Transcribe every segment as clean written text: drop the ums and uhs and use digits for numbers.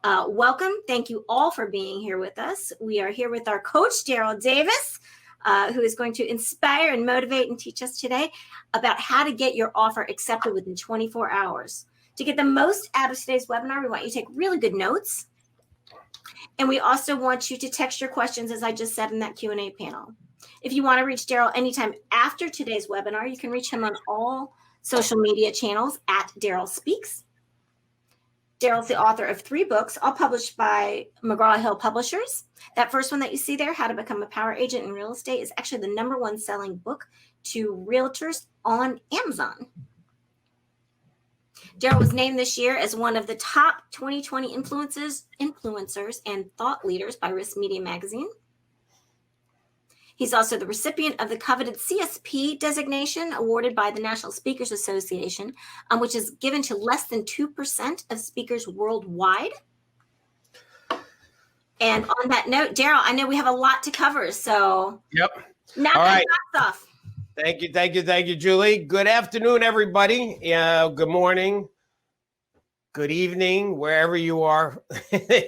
Welcome. Thank you all for being here with us. We are here with our coach, Darryl Davis, who is going to inspire and motivate and teach us today about how to get your offer accepted within 24 hours. To get the most out of today's webinar, we want you to take really good notes. And we also want you to text your questions, as I just said in that Q&A panel. If you want to reach Darryl anytime after today's webinar, you can reach him on all social media channels at Darryl Speaks. Darryl's the author of 3 books, all published by McGraw-Hill Publishers. That first one that you see there, How to Become a Power Agent in Real Estate, is actually the #1 selling book to realtors on Amazon. Darryl was named this year as one of the top 2020 influencers and thought leaders by Risk Media Magazine. He's also the recipient of the coveted CSP designation awarded by the National Speakers Association, which is given to less than 2% of speakers worldwide. And on that note, Darryl, I know we have a lot to cover, so All right. Off. Thank you, Julie. Good afternoon, everybody. Good morning, good evening, wherever you are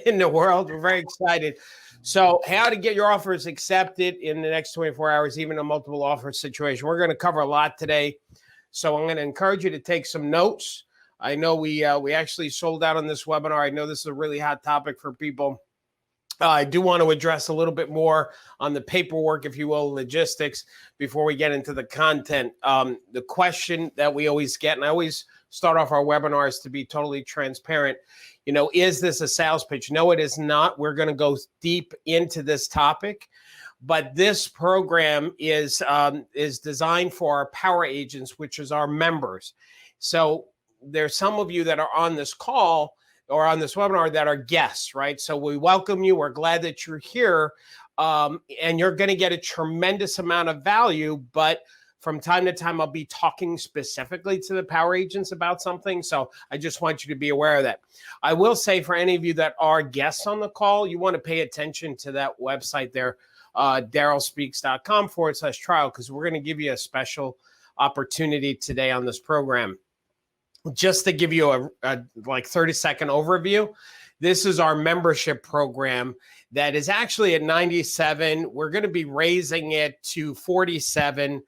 in the world. We're very excited. So how to get your offers accepted in the next 24 hours, even a multiple offer situation. We're going to cover a lot today. So I'm going to encourage you to take some notes. I know we actually sold out on this webinar. I know this is a really hot topic for people. I do want to address a little bit more on the paperwork, if you will, logistics, before we get into the content. The question that we always get, and I always start off our webinars to be totally transparent, is this a sales pitch? No, it is not. We're going to go deep into this topic, but this program is designed for our power agents, which is our members. So there's some of you that are on this call or on this webinar that are guests, right? So we welcome you. We're glad that you're here, and you're going to get a tremendous amount of value, but from time to time, I'll be talking specifically to the power agents about something. So I just want you to be aware of that. I will say for any of you that are guests on the call, you want to pay attention to that website there, darrylspeaks.com/trial, because we're going to give you a special opportunity today on this program. Just to give you a 30-second overview, this is our membership program that is actually at 97. We're going to be raising it to 47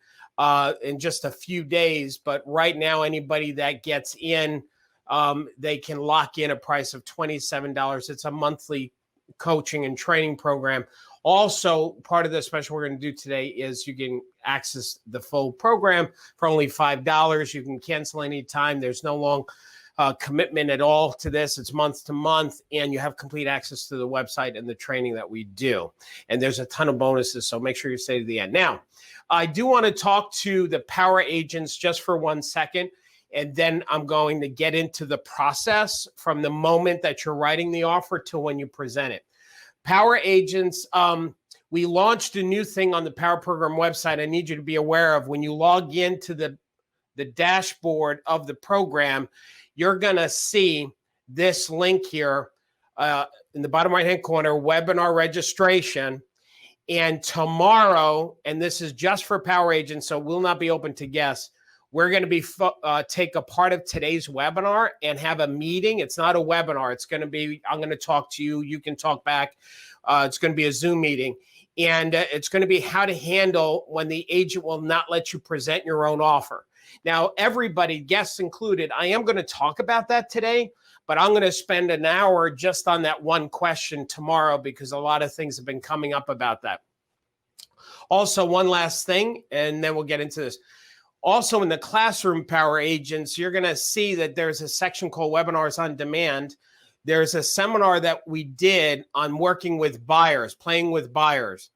in just a few days. But right now, anybody that gets in, they can lock in a price of $27. It's a monthly coaching and training program. Also, part of the special we're going to do today is you can access the full program for only $5. You can cancel anytime. There's no long commitment at all to this. It's month to month, and you have complete access to the website and the training that we do. And there's a ton of bonuses, so make sure you stay to the end. Now, I do want to talk to the power agents just for 1 second, and then I'm going to get into the process from the moment that you're writing the offer to when you present it. Power agents, we launched a new thing on the Power Program website. I need you to be aware of when you log into the dashboard of the program, you're going to see this link here in the bottom right-hand corner, webinar registration. And tomorrow, and this is just for power agents, so it will not be open to guests, we're going to be take a part of today's webinar and have a meeting. It's not a webinar. It's going to be, I'm going to talk to you. You can talk back. It's going to be a Zoom meeting. And it's going to be how to handle when the agent will not let you present your own offer. Now, everybody, guests included, I am going to talk about that today, but I'm going to spend an hour just on that one question tomorrow because a lot of things have been coming up about that. Also, one last thing, and then we'll get into this. Also, in the classroom power agents, you're going to see that there's a section called Webinars on Demand. There's a seminar that we did on working with buyers, playing with buyers.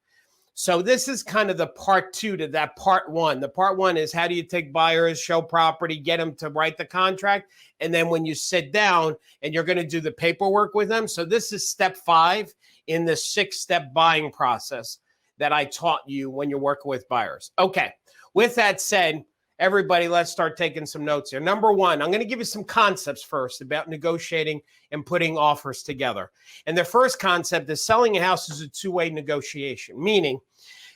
So this is kind of the part 2 to that part 1. The part 1 is how do you take buyers, show property, get them to write the contract. And then when you sit down and you're going to do the paperwork with them. So this is step 5 in the 6-step buying process that I taught you when you're working with buyers. Okay, with that said, everybody, let's start taking some notes here. Number 1, I'm going to give you some concepts first about negotiating and putting offers together. And the first concept is selling a house is a two-way negotiation, meaning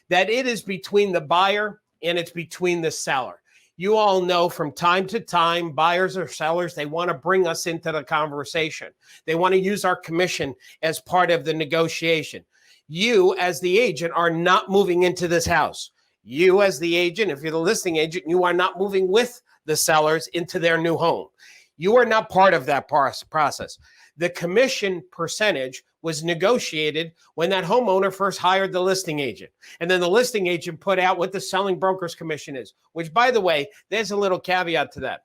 that it is between the buyer and it's between the seller. You all know from time to time, buyers or sellers, they want to bring us into the conversation. They want to use our commission as part of the negotiation. You, as the agent, are not moving into this house. You, as the agent, if you're the listing agent, you are not moving with the sellers into their new home. You are not part of that process. The commission percentage was negotiated when that homeowner first hired the listing agent. And then the listing agent put out what the selling broker's commission is, which, by the way, there's a little caveat to that,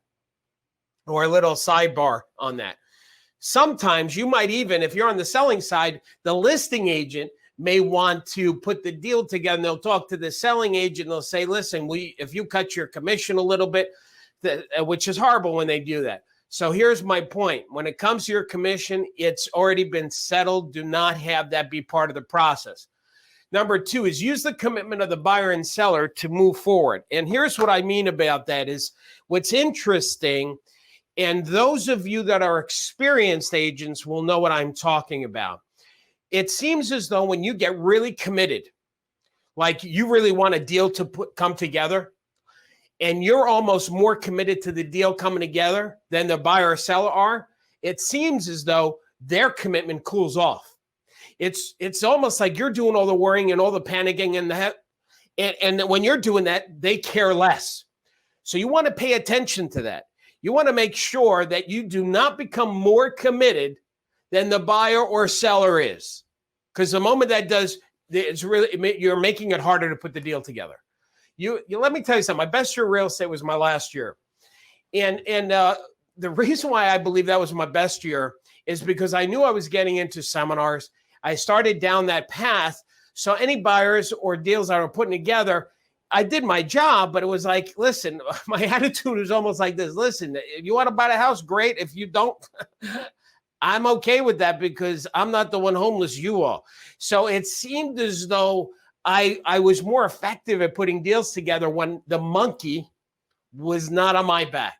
or a little sidebar on that. Sometimes you might even, if you're on the selling side, the listing agent may want to put the deal together, and they'll talk to the selling agent and they'll say, listen, if you cut your commission a little bit, which is horrible when they do that. So here's my point. When it comes to your commission, it's already been settled. Do not have that be part of the process. Number two is use the commitment of the buyer and seller to move forward. And here's what I mean about that is what's interesting, and those of you that are experienced agents will know what I'm talking about. It seems as though when you get really committed, like you really want a deal to come together, and you're almost more committed to the deal coming together than the buyer or seller are, it seems as though their commitment cools off. It's almost like you're doing all the worrying and all the panicking and when you're doing that, they care less. So you want to pay attention to that. You want to make sure that you do not become more committed than the buyer or seller is. Because the moment that does, you're making it harder to put the deal together. You let me tell you something. My best year of real estate was my last year. And the reason why I believe that was my best year is because I knew I was getting into seminars. I started down that path. So any buyers or deals I were putting together, I did my job, but it was like, listen, my attitude was almost like this. Listen, if you want to buy the house, great. If you don't, I'm okay with that because I'm not the one homeless, you are. So it seemed as though I was more effective at putting deals together when the monkey was not on my back.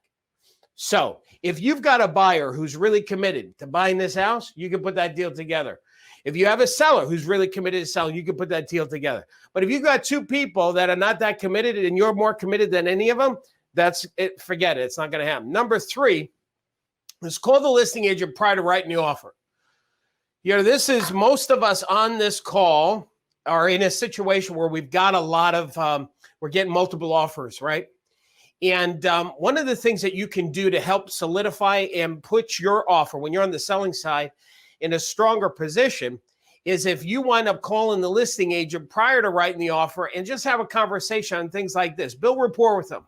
So if you've got a buyer who's really committed to buying this house, you can put that deal together. If you have a seller who's really committed to selling, you can put that deal together. But if you've got two people that are not that committed and you're more committed than any of them, that's it. Forget it. It's not going to happen. Number three is call the listing agent prior to writing the offer. This is most of us on this call are in a situation where we've got a lot of, we're getting multiple offers, right? And one of the things that you can do to help solidify and put your offer when you're on the selling side in a stronger position is if you wind up calling the listing agent prior to writing the offer and just have a conversation on things like this. Build rapport with them.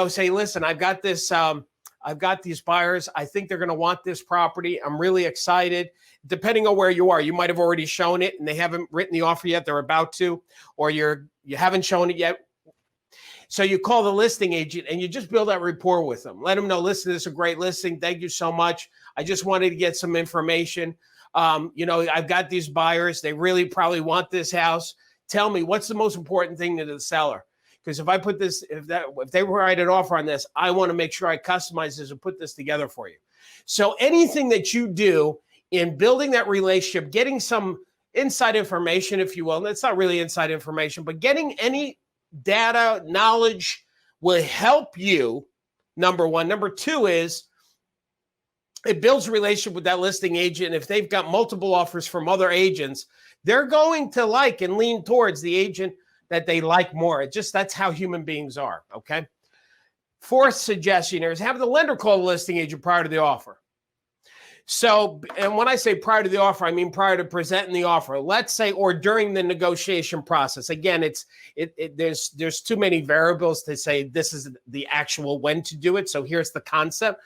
Say, listen, I've got this, I've got these buyers. I think they're going to want this property. I'm really excited. Depending on where you are, you might have already shown it and they haven't written the offer yet. They're about to, or you haven't shown it yet. So you call the listing agent and you just build that rapport with them. Let them know, listen, this is a great listing. Thank you so much. I just wanted to get some information. I've got these buyers. They really probably want this house. Tell me, what's the most important thing to the seller? Because if I put this, if they write an offer on this, I want to make sure I customize this and put this together for you. So anything that you do in building that relationship, getting some inside information, if you will, and it's not really inside information, but getting any data, knowledge will help you, number one. Number two is it builds a relationship with that listing agent. If they've got multiple offers from other agents, they're going to like and lean towards the agent that they like more. That's how human beings are, okay? Fourth suggestion here is have the lender call the listing agent prior to the offer. So, and when I say prior to the offer, I mean prior to presenting the offer. Let's say, or during the negotiation process. Again, there's too many variables to say this is the actual when to do it. So here's the concept.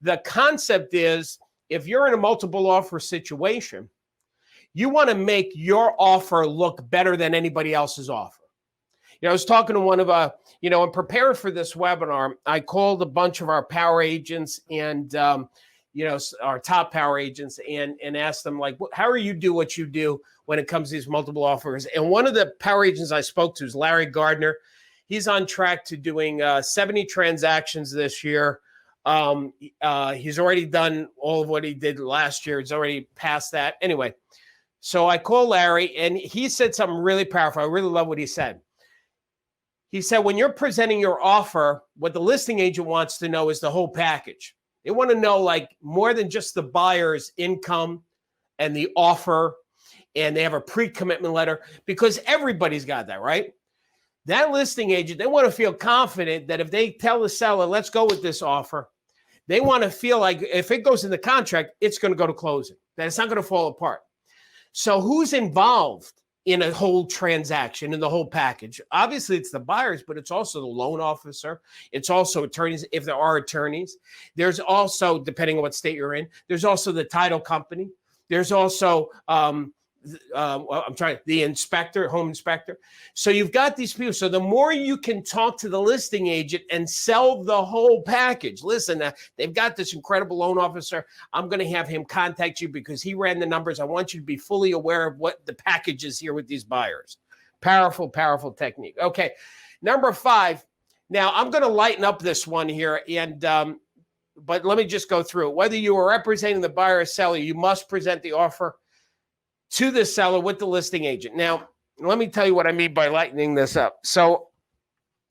The concept is if you're in a multiple offer situation, you want to make your offer look better than anybody else's offer. I was talking to one of and prepared for this webinar, I called a bunch of our power agents and our top power agents and ask them, like, how are you do what you do when it comes to these multiple offers? And one of the power agents I spoke to is Larry Gardner. He's on track to doing 70 transactions this year. He's already done all of what he did last year. He's already past that. Anyway, so I called Larry and he said something really powerful. I really love what he said. He said, when you're presenting your offer, what the listing agent wants to know is the whole package. They want to know like more than just the buyer's income and the offer, and they have a pre-commitment letter, because everybody's got that, right? That listing agent, they want to feel confident that if they tell the seller, let's go with this offer, they want to feel like if it goes in the contract, it's going to go to closing, that it's not going to fall apart. So who's involved in a whole transaction, in the whole package? Obviously, it's the buyers, but it's also the loan officer. It's also attorneys, if there are attorneys. There's also, depending on what state you're in, there's also the title company. There's also the inspector, home inspector. So you've got these people. So the more you can talk to the listing agent and sell the whole package. Listen, they've got this incredible loan officer. I'm going to have him contact you because he ran the numbers. I want you to be fully aware of what the package is here with these buyers. Powerful, powerful technique. Okay. Number 5. Now I'm going to lighten up this one here. And, but let me just go through it. Whether you are representing the buyer or seller, you must present the offer to the seller with the listing agent. Now, let me tell you what I mean by lightening this up. So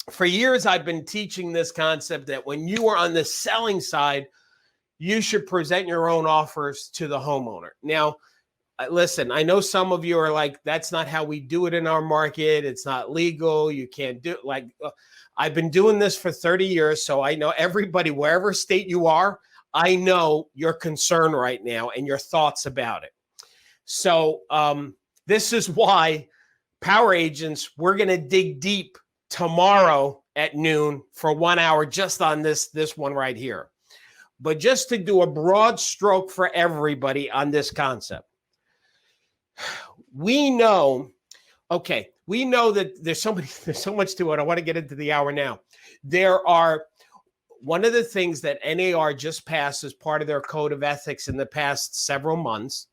for years, I've been teaching this concept that when you are on the selling side, you should present your own offers to the homeowner. Now, listen, I know some of you are like, that's not how we do it in our market. It's not legal. You can't do it. Like, I've been doing this for 30 years, so I know everybody, wherever state you are, I know your concern right now and your thoughts about it. So this is why Power Agents, we're going to dig deep tomorrow at noon for 1 hour just on this one right here. But just to do a broad stroke for everybody on this concept. We know that there's so much to it. I want to get into the hour now. One of the things that NAR just passed as part of their code of ethics in the past several months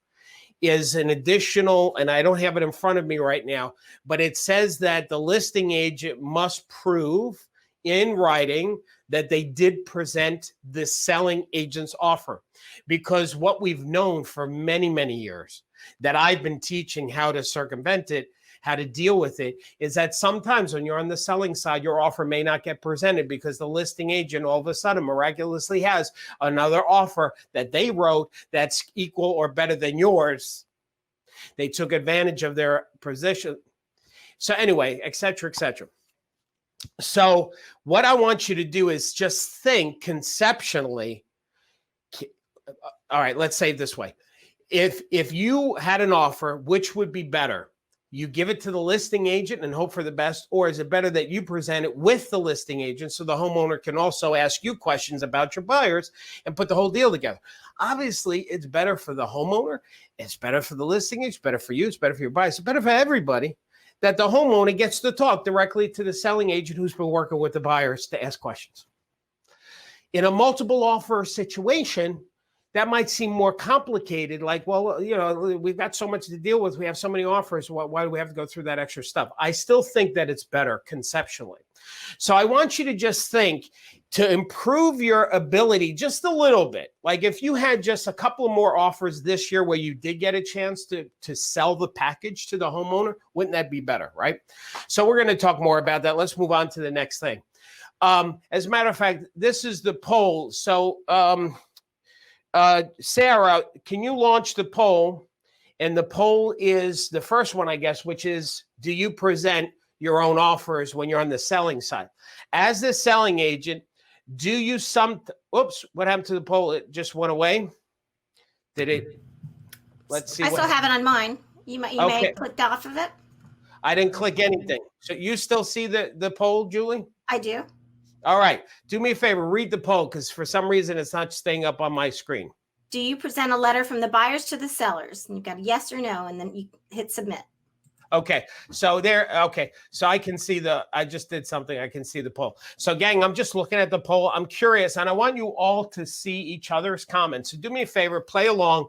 is an additional, and I don't have it in front of me right now, but it says that the listing agent must prove in writing that they did present the selling agent's offer. Because what we've known for many, many years that I've been teaching how to circumvent it, how to deal with it, is that sometimes when you're on the selling side, your offer may not get presented because the listing agent all of a sudden miraculously has another offer that they wrote that's equal or better than yours. They took advantage of their position. So anyway, et cetera, et cetera. So what I want you to do is just think conceptually. All right, let's say it this way. If you had an offer, which would be better? You give it to the listing agent and hope for the best, or is it better that you present it with the listing agent so the homeowner can also ask you questions about your buyers and put the whole deal together? Obviously, it's better for the homeowner. It's better for the listing agent. It's better for you. It's better for your buyers. It's better for everybody that the homeowner gets to talk directly to the selling agent who's been working with the buyers to ask questions. In a multiple offer situation, that might seem more complicated. Like, well, you know, we've got so much to deal with. We have so many offers. Why do we have to go through that extra stuff? I still think that it's better conceptually. So I want you to just think to improve your ability just a little bit. Like if you had just a couple of more offers this year where you did get a chance to sell the package to the homeowner, wouldn't that be better, right? So we're going to talk more about that. Let's move on to the next thing. As a matter of fact, this is the poll. So, Sarah, can you launch the poll? And the poll is the first one, I guess, which is, do you present your own offers when you're on the selling side? As the selling agent, do you oops, what happened to the poll? It just went away. Did it? Let's see. I still have it on mine. You may have clicked off of it. I didn't click anything. So you still see the poll, Julie? I do. All right. Do me a favor, read the poll, because for some reason it's not staying up on my screen. Do you present a letter from the buyers to the sellers? And you've got a yes or no, and then you hit submit. Okay. So So I can see I just did something. I can see the poll. So gang, I'm just looking at the poll. I'm curious, and I want you all to see each other's comments. So do me a favor, play along,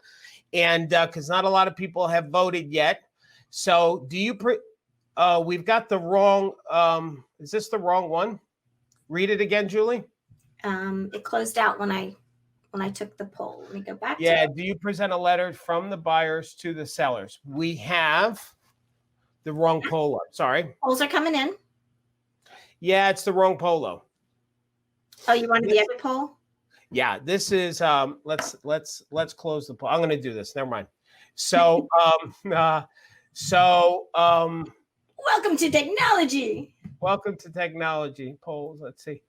and because not a lot of people have voted yet. So do you, we've got the wrong, is this the wrong one? Read it again, Julie. It closed out when I took the poll. Let me go back. Yeah. Do you present a letter from the buyers to the sellers? We have the wrong poll up. Sorry. Polls are coming in. Yeah, it's the wrong polo. Oh, you wanted the other poll? Yeah, this is let's close the poll. I'm going to do this. Never mind. So Welcome to technology. welcome to technology polls. Let's see.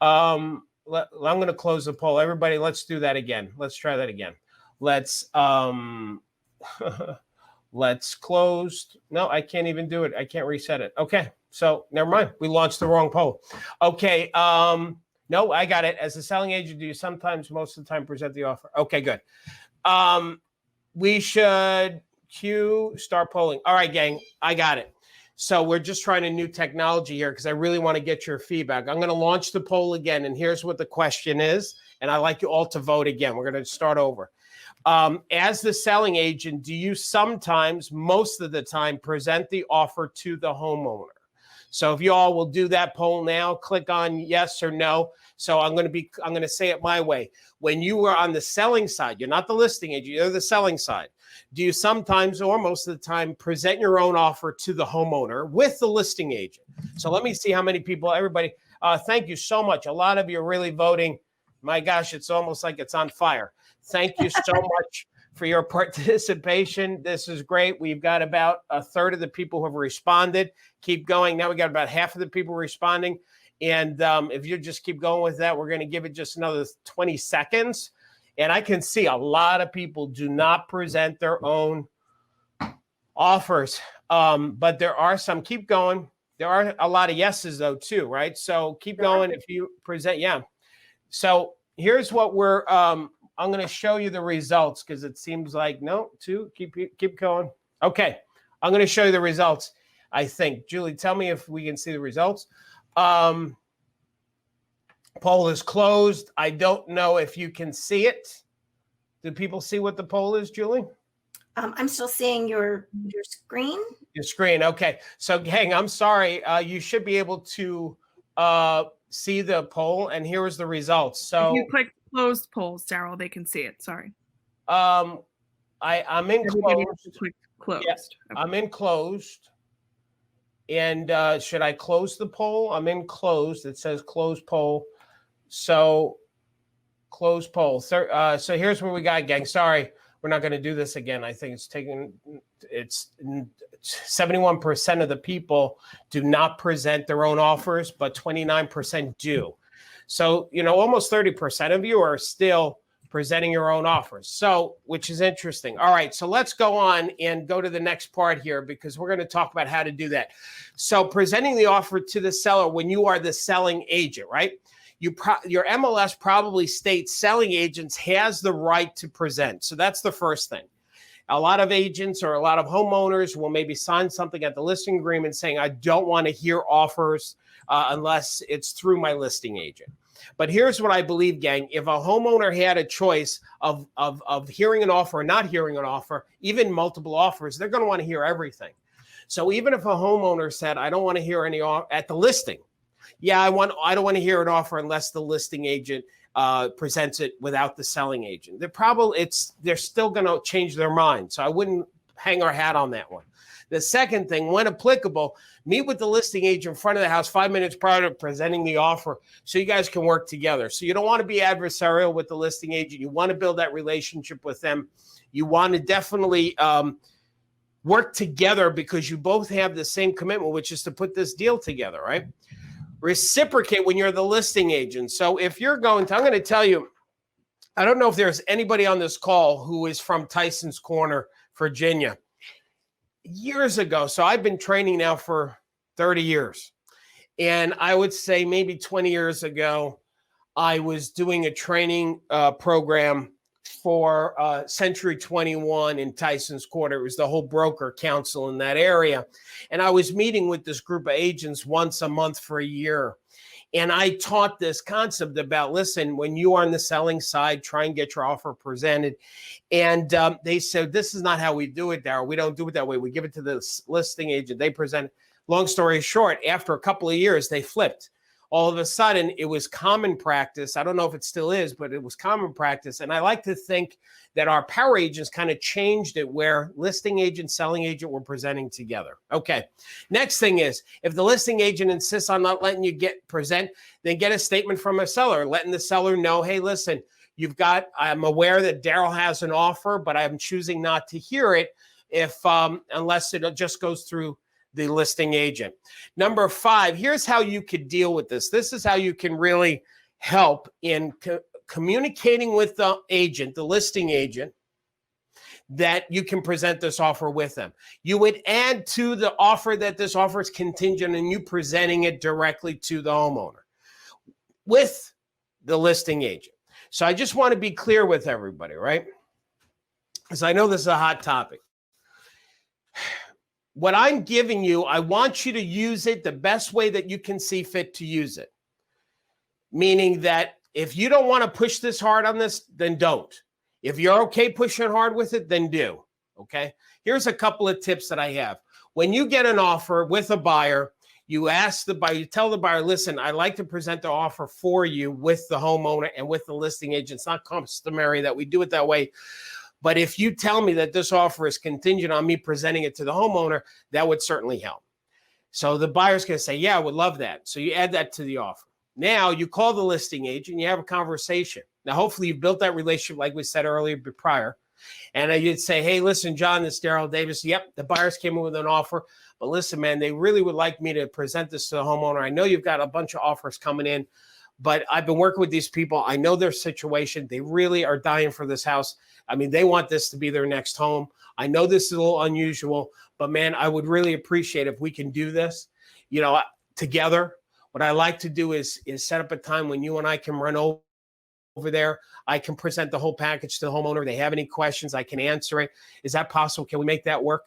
I'm going to close the poll. Everybody, let's do that again. Let's try that again. Let's let's close. No, I can't even do it. I can't reset it. Okay. So never mind. We launched the wrong poll. Okay. No, I got it. As a selling agent, do you sometimes, most of the time, present the offer? Okay, good. We should start polling. All right, gang, I got it. So we're just trying a new technology here because I really want to get your feedback. I'm going to launch the poll again, and here's what the question is. And I'd like you all to vote again. We're going to start over. As the selling agent, do you sometimes, most of the time, present the offer to the homeowner? So if you all will do that poll now, click on yes or no. So I'm going to say it my way. When you were on the selling side, you're not the listing agent, you're the selling side. Do you sometimes or most of the time present your own offer to the homeowner with the listing agent? So let me see how many people, everybody, thank you so much. A lot of you are really voting. My gosh, it's almost like it's on fire. Thank you so much for your participation. This is great. We've got about a third of the people who have responded. Keep going. Now we got about half of the people responding. And if you just keep going with that, we're going to give it just another 20 seconds. And I can see a lot of people do not present their own offers. But there are some. Keep going. There are a lot of yeses, though, too, right? So keep going if you present. Yeah. So here's what we're I'm going to show you the results because it seems like keep going. Okay. I'm going to show you the results. I think, Julie, tell me if we can see the results. Poll is closed. I don't know if you can see it. Do people see what the poll is, Julie? I'm still seeing your screen. Your screen. Okay. So, gang, I'm sorry. You should be able to see the poll, and here is the results. So if you click closed polls, Darryl, they can see it. Sorry. I'm in closed. Closed. Yeah, okay. I'm in closed. And should I close the poll? I'm in closed. It says close poll. So close poll. So here's what we got, gang. Sorry, we're not going to do this again. I think it's 71% of the people do not present their own offers, but 29% do. So, almost 30% of you are still presenting your own offers. So, which is interesting. All right. So let's go on and go to the next part here because we're going to talk about how to do that. So presenting the offer to the seller when you are the selling agent, right? Your MLS probably states selling agents has the right to present. So that's the first thing. A lot of agents or a lot of homeowners will maybe sign something at the listing agreement saying, I don't want to hear offers unless it's through my listing agent. But here's what I believe, gang. If a homeowner had a choice of hearing an offer or not hearing an offer, even multiple offers, they're going to want to hear everything. So even if a homeowner said, I don't want to hear any at the listing. Yeah, I don't want to hear an offer unless the listing agent presents it without the selling agent. They're still going to change their mind. So I wouldn't hang our hat on that one. The second thing, when applicable, meet with the listing agent in front of the house 5 minutes prior to presenting the offer so you guys can work together. So you don't want to be adversarial with the listing agent. You want to build that relationship with them. You want to definitely work together because you both have the same commitment, which is to put this deal together, right? Reciprocate when you're the listing agent. So if you're I'm going to tell you, I don't know if there's anybody on this call who is from Tyson's Corner, Virginia. Years ago, so I've been training now for 30 years. And I would say maybe 20 years ago, I was doing a training program for Century 21 in Tyson's Corner. It was the whole broker council in that area. And I was meeting with this group of agents once a month for a year. And I taught this concept about, listen, when you are on the selling side, try and get your offer presented. And they said, this is not how we do it, Darryl. We don't do it that way. We give it to the listing agent. They present it. Long story short, after a couple of years, they flipped. all of a sudden it was common practice. I don't know if it still is, but it was common practice. And I like to think that our power agents kind of changed it where listing agent, selling agent were presenting together. Okay. Next thing is, if the listing agent insists on not letting you present, then get a statement from a seller, letting the seller know, hey, listen, I'm aware that Darryl has an offer, but I'm choosing not to hear it unless it just goes through the listing agent. Number 5, here's how you could deal with this. This is how you can really help in communicating with the agent, the listing agent, that you can present this offer with them. You would add to the offer that this offer is contingent on you presenting it directly to the homeowner with the listing agent. So I just want to be clear with everybody, right? Because I know this is a hot topic. What I'm giving you, I want you to use it the best way that you can see fit to use it. Meaning that if you don't want to push this hard on this, then don't. If you're okay pushing hard with it, then do. Okay? Here's a couple of tips that I have. When you get an offer with a buyer, you ask the buyer, you tell the buyer, listen, I'd like to present the offer for you with the homeowner and with the listing agent. It's not customary that we do it that way. But if you tell me that this offer is contingent on me presenting it to the homeowner, that would certainly help. So the buyer's going to say, yeah, I would love that. So you add that to the offer. Now you call the listing agent, you have a conversation. Now, hopefully you've built that relationship, like we said earlier, prior. And you'd say, hey, listen, John, this is Darryl Davis. Yep, the buyers came in with an offer. But listen, man, they really would like me to present this to the homeowner. I know you've got a bunch of offers coming in, but I've been working with these people. I know their situation. They really are dying for this house. I mean, they want this to be their next home. I know this is a little unusual, but man, I would really appreciate if we can do this, together. What I like to do is set up a time when you and I can run over there. I can present the whole package to the homeowner. If they have any questions, I can answer it. Is that possible? Can we make that work?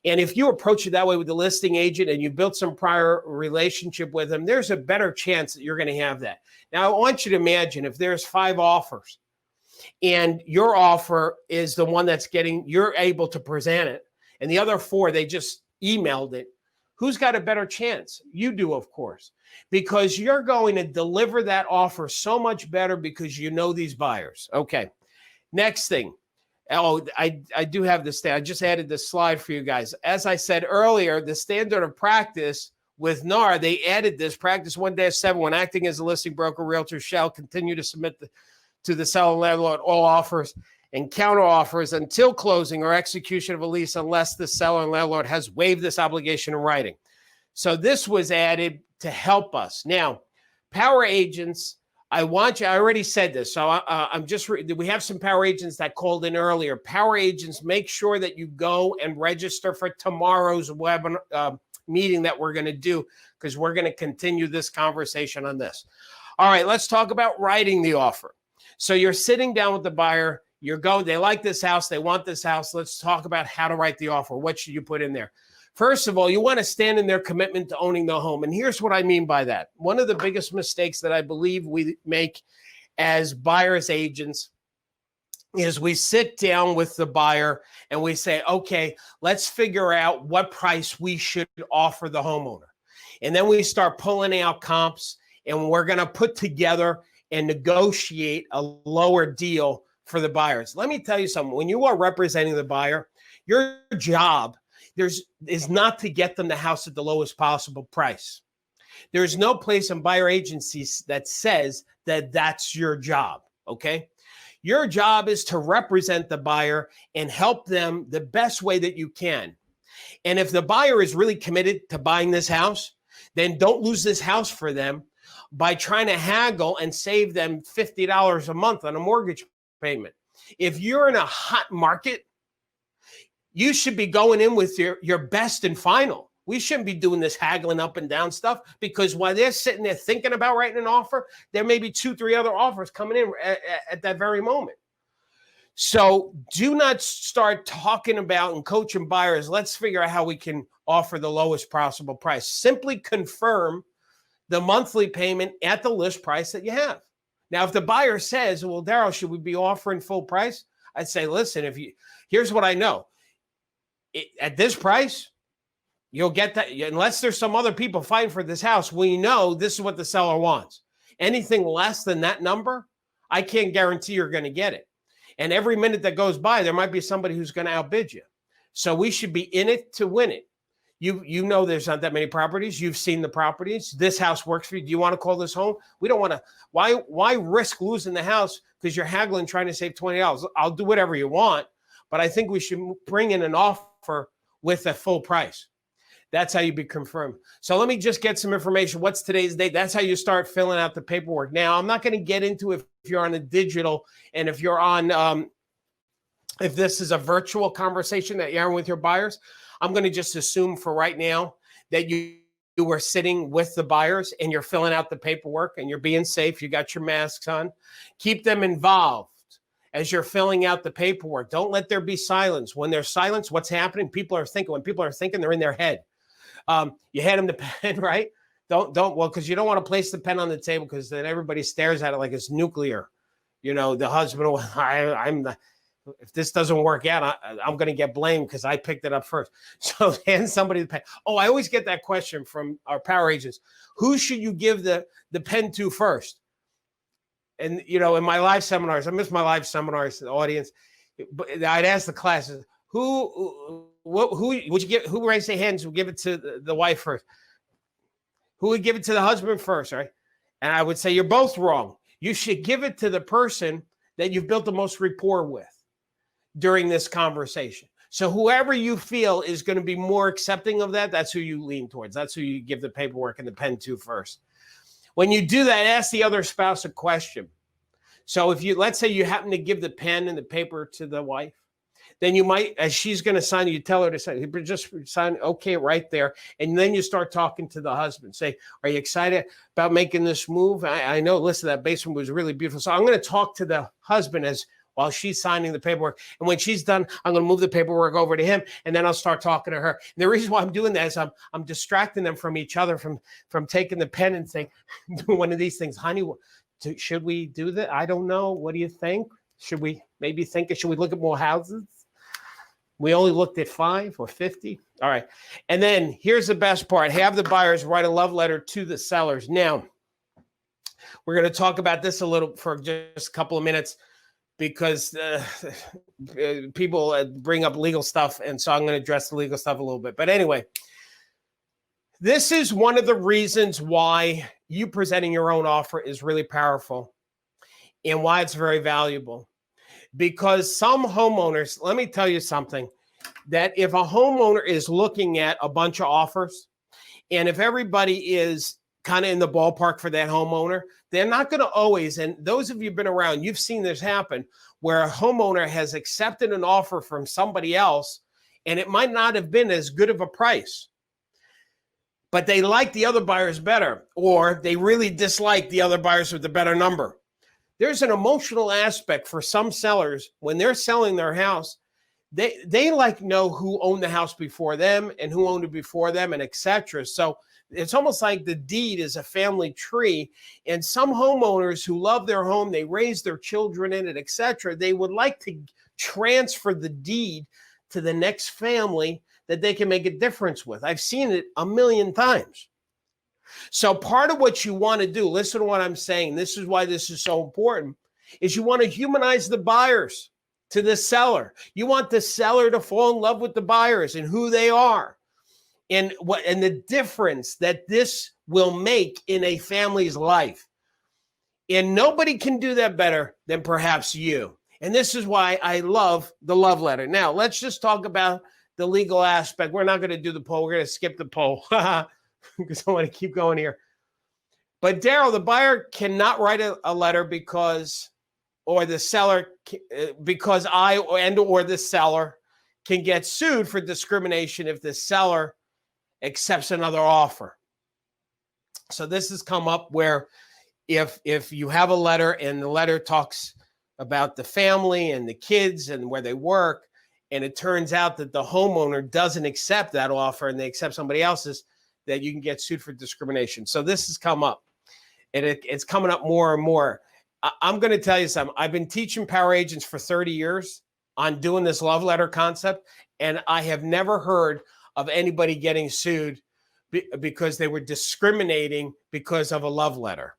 And if you approach it that way with the listing agent and you built some prior relationship with them, there's a better chance that you're going to have that. Now, I want you to imagine if there's 5 offers and your offer is the one you're able to present it, and the other 4, they just emailed it. Who's got a better chance? You do, of course, because you're going to deliver that offer so much better because you know these buyers. Okay. Next thing. Oh, I do have this thing. I just added this slide for you guys. As I said earlier, the standard of practice with NAR, they added this practice 1-7. When acting as a listing broker, realtor shall continue to submit to the seller and landlord all offers and counter offers until closing or execution of a lease, unless the seller and landlord has waived this obligation in writing. So this was added to help us. Now, power agents, I already said this, so we have some power agents that called in earlier. Power agents, make sure that you go and register for tomorrow's webinar meeting that we're going to do, because we're going to continue this conversation on this. All right, let's talk about writing the offer. So you're sitting down with the buyer. They like this house. They want this house. Let's talk about how to write the offer. What should you put in there? First of all, you want to stand in their commitment to owning the home. And here's what I mean by that. One of the biggest mistakes that I believe we make as buyer's agents is we sit down with the buyer and we say, okay, let's figure out what price we should offer the homeowner. And then we start pulling out comps, and we're going to put together and negotiate a lower deal for the buyers. Let me tell you something. When you are representing the buyer, your job is not to get them the house at the lowest possible price. There's no place in buyer agencies that says that that's your job, okay? Your job is to represent the buyer and help them the best way that you can. And if the buyer is really committed to buying this house, then don't lose this house for them by trying to haggle and save them $50 a month on a mortgage payment. If you're in a hot market, you should be going in with your best and final. We shouldn't be doing this haggling up and down stuff, because while they're sitting there thinking about writing an offer, there may be 2-3 other offers coming in at that very moment. So do not start talking about and coaching buyers, let's figure out how we can offer the lowest possible price. Simply confirm the monthly payment at the list price that you have. Now, if the buyer says, well, Darryl, should we be offering full price? I'd say, listen, here's what I know. At this price, You'll get that unless there's some other people fighting for this house. We know this is what the seller wants. Anything less than that number, I can't guarantee you're going to get it. And every minute that goes by, there might be somebody who's going to outbid you. So we should be in it to win it. You know there's not that many properties. You've seen the properties. This house works for you. Do you want to call this home? We don't want to. Why risk losing the house because you're haggling trying to save $20? I'll do whatever you want, but I think we should bring in an offer with a full price. That's how you be confirmed. So let me just get some information. What's today's date? That's how you start filling out the paperwork. Now, I'm not going to get into if you're on a digital and if you're on, if this is a virtual conversation that you're having with your buyers. I'm going to just assume for right now that you are sitting with the buyers and you're filling out the paperwork and you're being safe. You got your masks on. Keep them involved as you're filling out the paperwork. Don't let there be silence. When there's silence, what's happening? People are thinking. When people are thinking, they're in their head. You hand them the pen, right? Well, because you don't want to place the pen on the table because then everybody stares at it like it's nuclear. You know, the husband will, if this doesn't work out, I'm going to get blamed because I picked it up first. So hand somebody the pen. Oh, I always get that question from our power agents. Who should you give the pen to first? And, you know, in my live seminars, I miss my live seminars, the audience, but I'd ask the classes, who would you give? Who raised their hands would give it to the wife first? Who would give it to the husband first, right? And I would say, you're both wrong. You should give it to the person that you've built the most rapport with during this conversation. So whoever you feel is going to be more accepting of that, that's who you lean towards. That's who you give the paperwork and the pen to first. When you do that, ask the other spouse a question. So if you, let's say you happen to give the pen and the paper to the wife, then you might, as she's going to sign, you tell her to sign, just sign, okay, right there. And then you start talking to the husband. Say, are you excited about making this move? I know, listen, that basement was really beautiful. So I'm going to talk to the husband while she's signing the paperwork. And when she's done, I'm going to move the paperwork over to him, and then I'll start talking to her. And the reason why I'm doing that is I'm distracting them from each other, from taking the pen and saying, do one of these things. Honey, should we do that? I don't know. What do you think? Should we maybe should we look at more houses? We only looked at 5 or 50. All right. And then here's the best part. Have the buyers write a love letter to the sellers. Now, we're going to talk about this a little for just a couple of minutes because people bring up legal stuff. And so I'm going to address the legal stuff a little bit. But anyway, this is one of the reasons why you presenting your own offer is really powerful and why it's very valuable. Because some homeowners, let me tell you something, that if a homeowner is looking at a bunch of offers, and if everybody is kind of in the ballpark for that homeowner, they're not going to always, and those of you who've been around, you've seen this happen, where a homeowner has accepted an offer from somebody else, and it might not have been as good of a price, but they like the other buyers better, or they really dislike the other buyers with the better number. There's an emotional aspect for some sellers when they're selling their house. They like know who owned the house before them and who owned it before them and etc. So it's almost like the deed is a family tree. And some homeowners who love their home, they raise their children in it, etc. They would like to transfer the deed to the next family that they can make a difference with. I've seen it a million times. So part of what you want to do, listen to what I'm saying, this is why this is so important, is you want to humanize the buyers to the seller. You want the seller to fall in love with the buyers and who they are and the difference that this will make in a family's life. And nobody can do that better than perhaps you. And this is why I love the love letter. Now, let's just talk about the legal aspect. We're not going to do the poll. We're going to skip the poll. Because I want to keep going here. But Darryl, the buyer cannot write a letter because the seller can get sued for discrimination if the seller accepts another offer. So this has come up where if you have a letter and the letter talks about the family and the kids and where they work, and it turns out that the homeowner doesn't accept that offer and they accept somebody else's, that you can get sued for discrimination. So this has come up, and it's coming up more and more. I'm going to tell you something. I've been teaching power agents for 30 years on doing this love letter concept, and I have never heard of anybody getting sued because they were discriminating because of a love letter.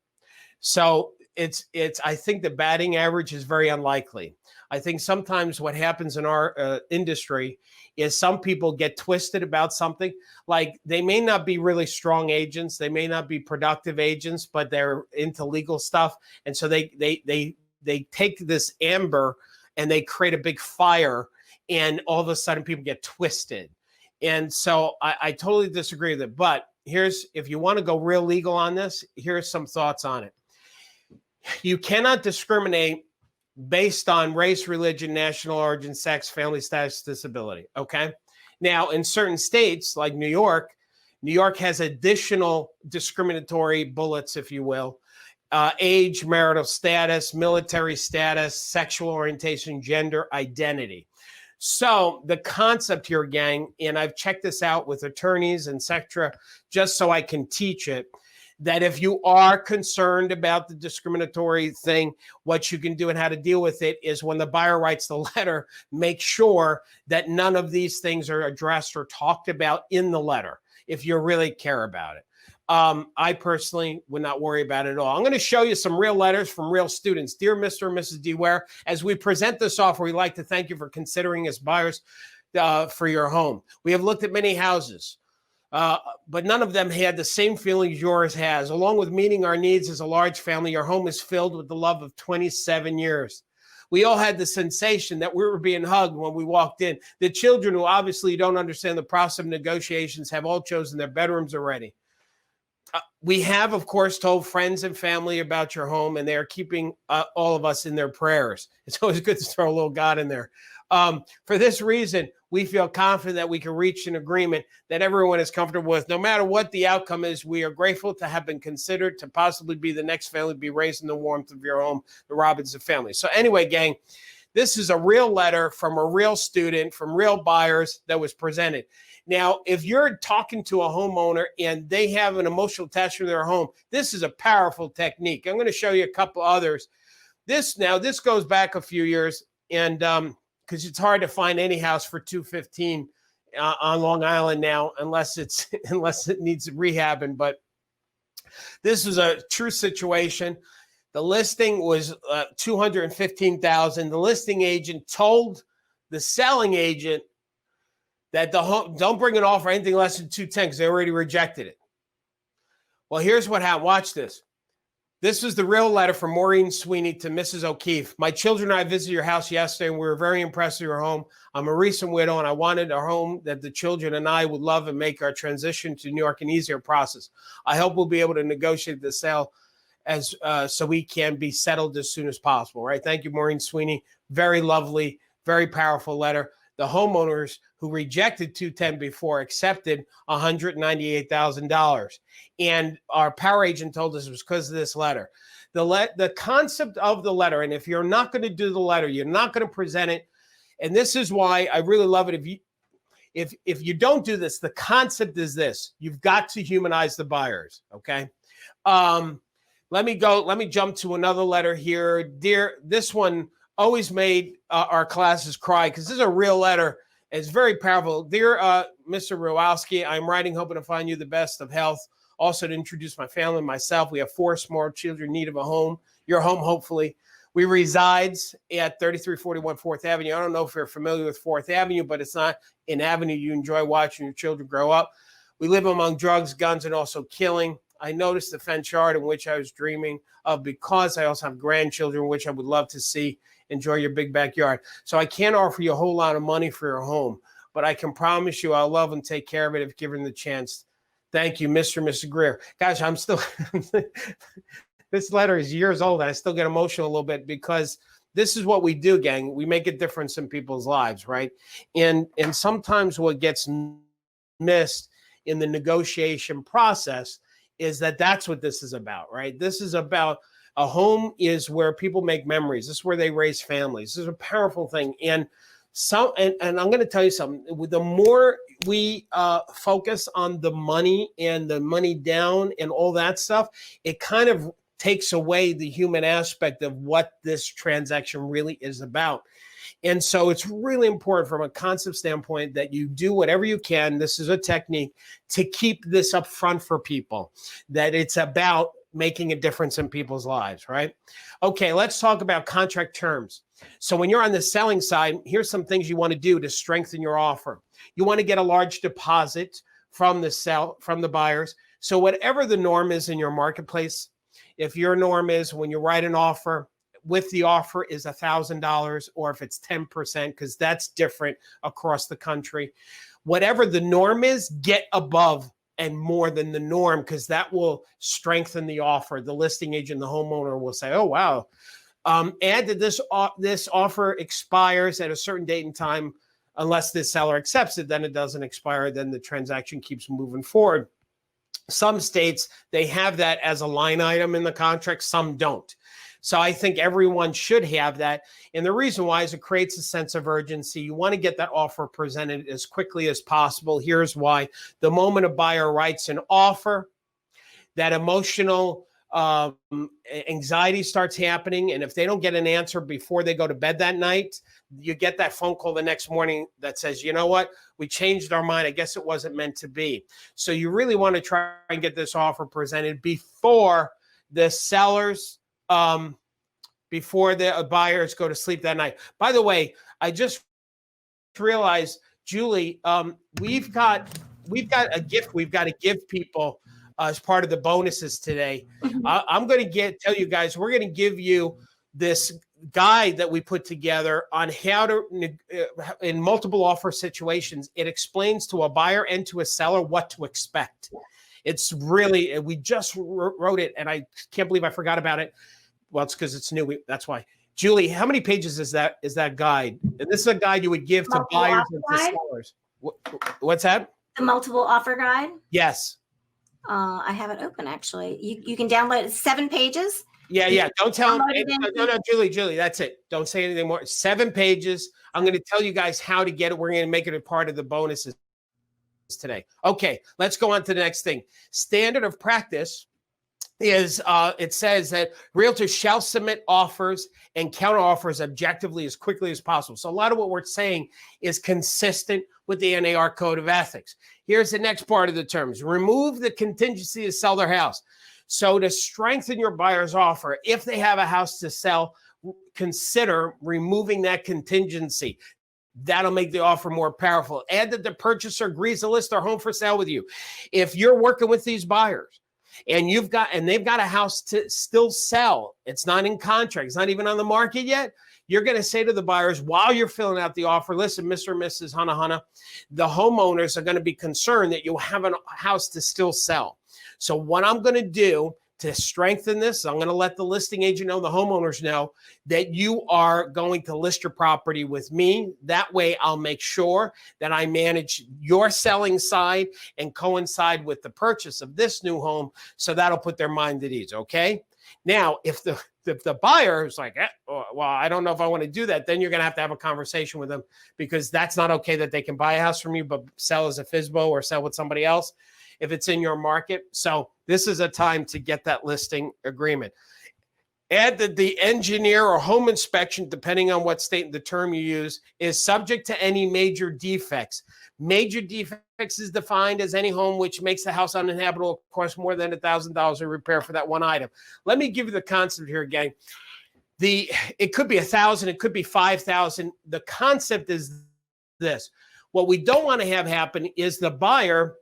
So I think the batting average is very unlikely. I think sometimes what happens in our industry is some people get twisted about something. Like they may not be really strong agents, they may not be productive agents, but they're into legal stuff, and so they take this amber and they create a big fire, and all of a sudden people get twisted. And so I totally disagree with it. But if you want to go real legal on this, here's some thoughts on it. You cannot discriminate based on race, religion, national origin, sex, family status, disability. Okay. Now, in certain states like New York has additional discriminatory bullets, if you will. Age, marital status, military status, sexual orientation, gender identity. So the concept here, gang, and I've checked this out with attorneys and etc., just so I can teach it, that if you are concerned about the discriminatory thing, what you can do and how to deal with it is when the buyer writes the letter, make sure that none of these things are addressed or talked about in the letter if you really care about it. I personally would not worry about it at all. I'm going to show you some real letters from real students. Dear Mr. and Mrs. DeWare, as we present this offer, we'd like to thank you for considering us buyers for your home. We have looked at many houses, but none of them had the same feelings yours has. Along with meeting our needs as a large family, your home is filled with the love of 27 years. We all had the sensation that we were being hugged when we walked in. The children, who obviously don't understand the process of negotiations, have all chosen their bedrooms already. We have, of course, told friends and family about your home, and they are keeping all of us in their prayers. It's always good to throw a little God in there. For this reason, we feel confident that we can reach an agreement that everyone is comfortable with. No matter what the outcome is, we are grateful to have been considered to possibly be the next family to be raised in the warmth of your home, the Robinson family. So anyway, gang, this is a real letter from a real student, from real buyers that was presented. Now, if you're talking to a homeowner and they have an emotional attachment to their home, this is a powerful technique. I'm going to show you a couple others. This goes back a few years, and because it's hard to find any house for $215 on Long Island now, unless it needs rehabbing. But this is a true situation. The listing was $215,000. The listing agent told the selling agent that the home, don't bring an offer anything less than $210 because they already rejected it. Well, here's what happened. Watch this. This was the real letter from Maureen Sweeney to Mrs. O'Keefe. My children and I visited your house yesterday, and we were very impressed with your home. I'm a recent widow, and I wanted a home that the children and I would love and make our transition to New York an easier process. I hope we'll be able to negotiate the sale as so we can be settled as soon as possible. Right? Thank you, Maureen Sweeney. Very lovely, very powerful letter. The homeowners who rejected $210 before accepted $198,000. And our power agent told us it was because of this letter. The concept of the letter, and if you're not going to do the letter, you're not going to present it. And this is why I really love it. If you don't do this, the concept is this: you've got to humanize the buyers. Okay. Let me jump to another letter here. Dear, this one always made our classes cry because this is a real letter. It's very powerful. Dear Mr. Rowalski, I'm writing hoping to find you the best of health. Also to introduce my family and myself. We have 4 small children in need of a home. Your home, hopefully. We resides at 3341 4th Avenue. I don't know if you're familiar with 4th Avenue, but it's not an avenue you enjoy watching your children grow up. We live among drugs, guns, and also killing. I noticed the fence yard in which I was dreaming of because I also have grandchildren, which I would love to see. Enjoy your big backyard. So I can't offer you a whole lot of money for your home, but I can promise you I'll love and take care of it if given the chance. Thank you, Mr. and Mrs. Greer. Gosh, I'm still, this letter is years old, and I still get emotional a little bit because this is what we do, gang. We make a difference in people's lives, right? And sometimes what gets missed in the negotiation process is that that's what this is about, right? This is about a home is where people make memories. This is where they raise families. This is a powerful thing. And I'm going to tell you something. The more we focus on the money and the money down and all that stuff, it kind of takes away the human aspect of what this transaction really is about. And so it's really important from a concept standpoint that you do whatever you can. This is a technique to keep this up front for people, that it's about making a difference in people's lives, right? Okay, let's talk about contract terms. So when you're on the selling side, here's some things you want to do to strengthen your offer. You want to get a large deposit from the buyers. So whatever the norm is in your marketplace, if your norm is when you write an offer, with the offer is $1,000, or if it's 10%, because that's different across the country. Whatever the norm is, get above and more than the norm, because that will strengthen the offer. The listing agent, the homeowner will say, oh, wow. Add that this offer expires at a certain date and time. Unless the seller accepts it, then it doesn't expire. Then the transaction keeps moving forward. Some states, they have that as a line item in the contract. Some don't. So I think everyone should have that. And the reason why is it creates a sense of urgency. You want to get that offer presented as quickly as possible. Here's why. The moment a buyer writes an offer, that emotional anxiety starts happening. And if they don't get an answer before they go to bed that night, you get that phone call the next morning that says, you know what, we changed our mind. I guess it wasn't meant to be. So you really want to try and get this offer presented before the sellers, before the buyers go to sleep that night. By the way, I just realized, Julie, we've got a gift we've got to give people as part of the bonuses today. I'm going to tell you guys, we're going to give you this guide that we put together on how to, in multiple offer situations, it explains to a buyer and to a seller what to expect. It's really, we just wrote it, and I can't believe I forgot about it. Well, it's because it's new. That's why. Julie, how many pages is that guide? And this is a guide you would give to buyers and to sellers. What's that? The multiple offer guide? Yes. I have it open, actually. You can download it. 7 pages. Yeah. Don't tell them. No, Julie, that's it. Don't say anything more. 7 pages. I'm going to tell you guys how to get it. We're going to make it a part of the bonuses today. Okay, let's go on to the next thing. Standard of practice is it says that realtors shall submit offers and counter offers objectively as quickly as possible. So a lot of what we're saying is consistent with the NAR Code of Ethics. Here's the next part of the terms. Remove the contingency to sell their house. So to strengthen your buyer's offer, if they have a house to sell, consider removing that contingency. That'll make the offer more powerful. Add that the purchaser agrees to list their home for sale with you. If you're working with these buyers and they've got a house to still sell, it's not in contract, it's not even on the market yet, you're going to say to the buyers while you're filling out the offer, listen, Mr. and Mrs. Hana, the homeowners are going to be concerned that you have a house to still sell. So what I'm going to do to strengthen this, I'm going to let the listing agent know, the homeowners know that you are going to list your property with me. That way I'll make sure that I manage your selling side and coincide with the purchase of this new home. So that'll put their mind at ease. Okay. Now, if the buyer is like, well, I don't know if I want to do that, then you're going to have a conversation with them, because that's not okay that they can buy a house from you, but sell as a FSBO or sell with somebody else if it's in your market. So this is a time to get that listing agreement. Add that the engineer or home inspection, depending on what state and the term you use, is subject to any major defects. Major defects is defined as any home which makes the house uninhabitable, costs more than $1,000 in repair for that one item. Let me give you the concept here, gang. It could be 1,000, it could be 5,000. The concept is this. What we don't want to have happen is the buyer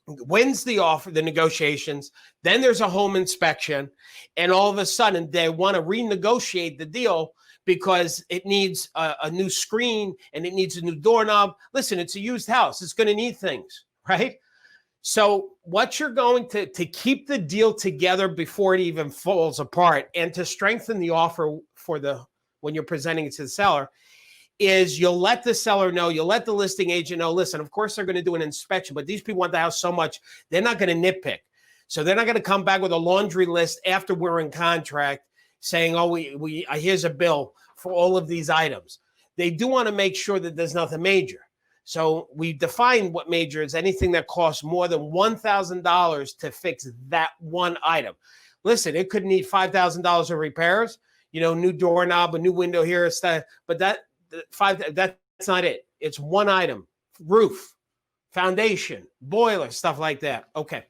wins the offer, the negotiations, then there's a home inspection, and all of a sudden they want to renegotiate the deal because it needs a new screen and it needs a new doorknob. Listen, it's a used house. It's going to need things, right? So what you're going to keep the deal together before it even falls apart, and to strengthen the offer when you're presenting it to the seller, is you'll let the seller know, you'll let the listing agent know, listen, of course they're going to do an inspection, but these people want the house so much, they're not going to nitpick. So they're not going to come back with a laundry list after we're in contract saying, oh, here's a bill for all of these items. They do want to make sure that there's nothing major. So we define what major is: anything that costs more than $1,000 to fix that one item. Listen, it could need $5,000 of repairs, new doorknob, a new window here, stuff, but that's not it. It's one item: roof, foundation, boiler, stuff like that. Okay.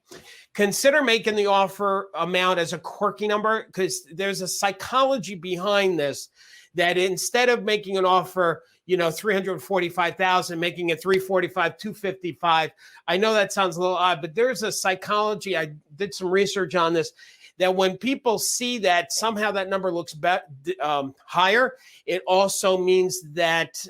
Consider making the offer amount as a quirky number, because there's a psychology behind this, that instead of making an offer, 345,000, making it 345, 255. I know that sounds a little odd, but there's a psychology. I did some research on this, that when people see that somehow that number looks higher, it also means that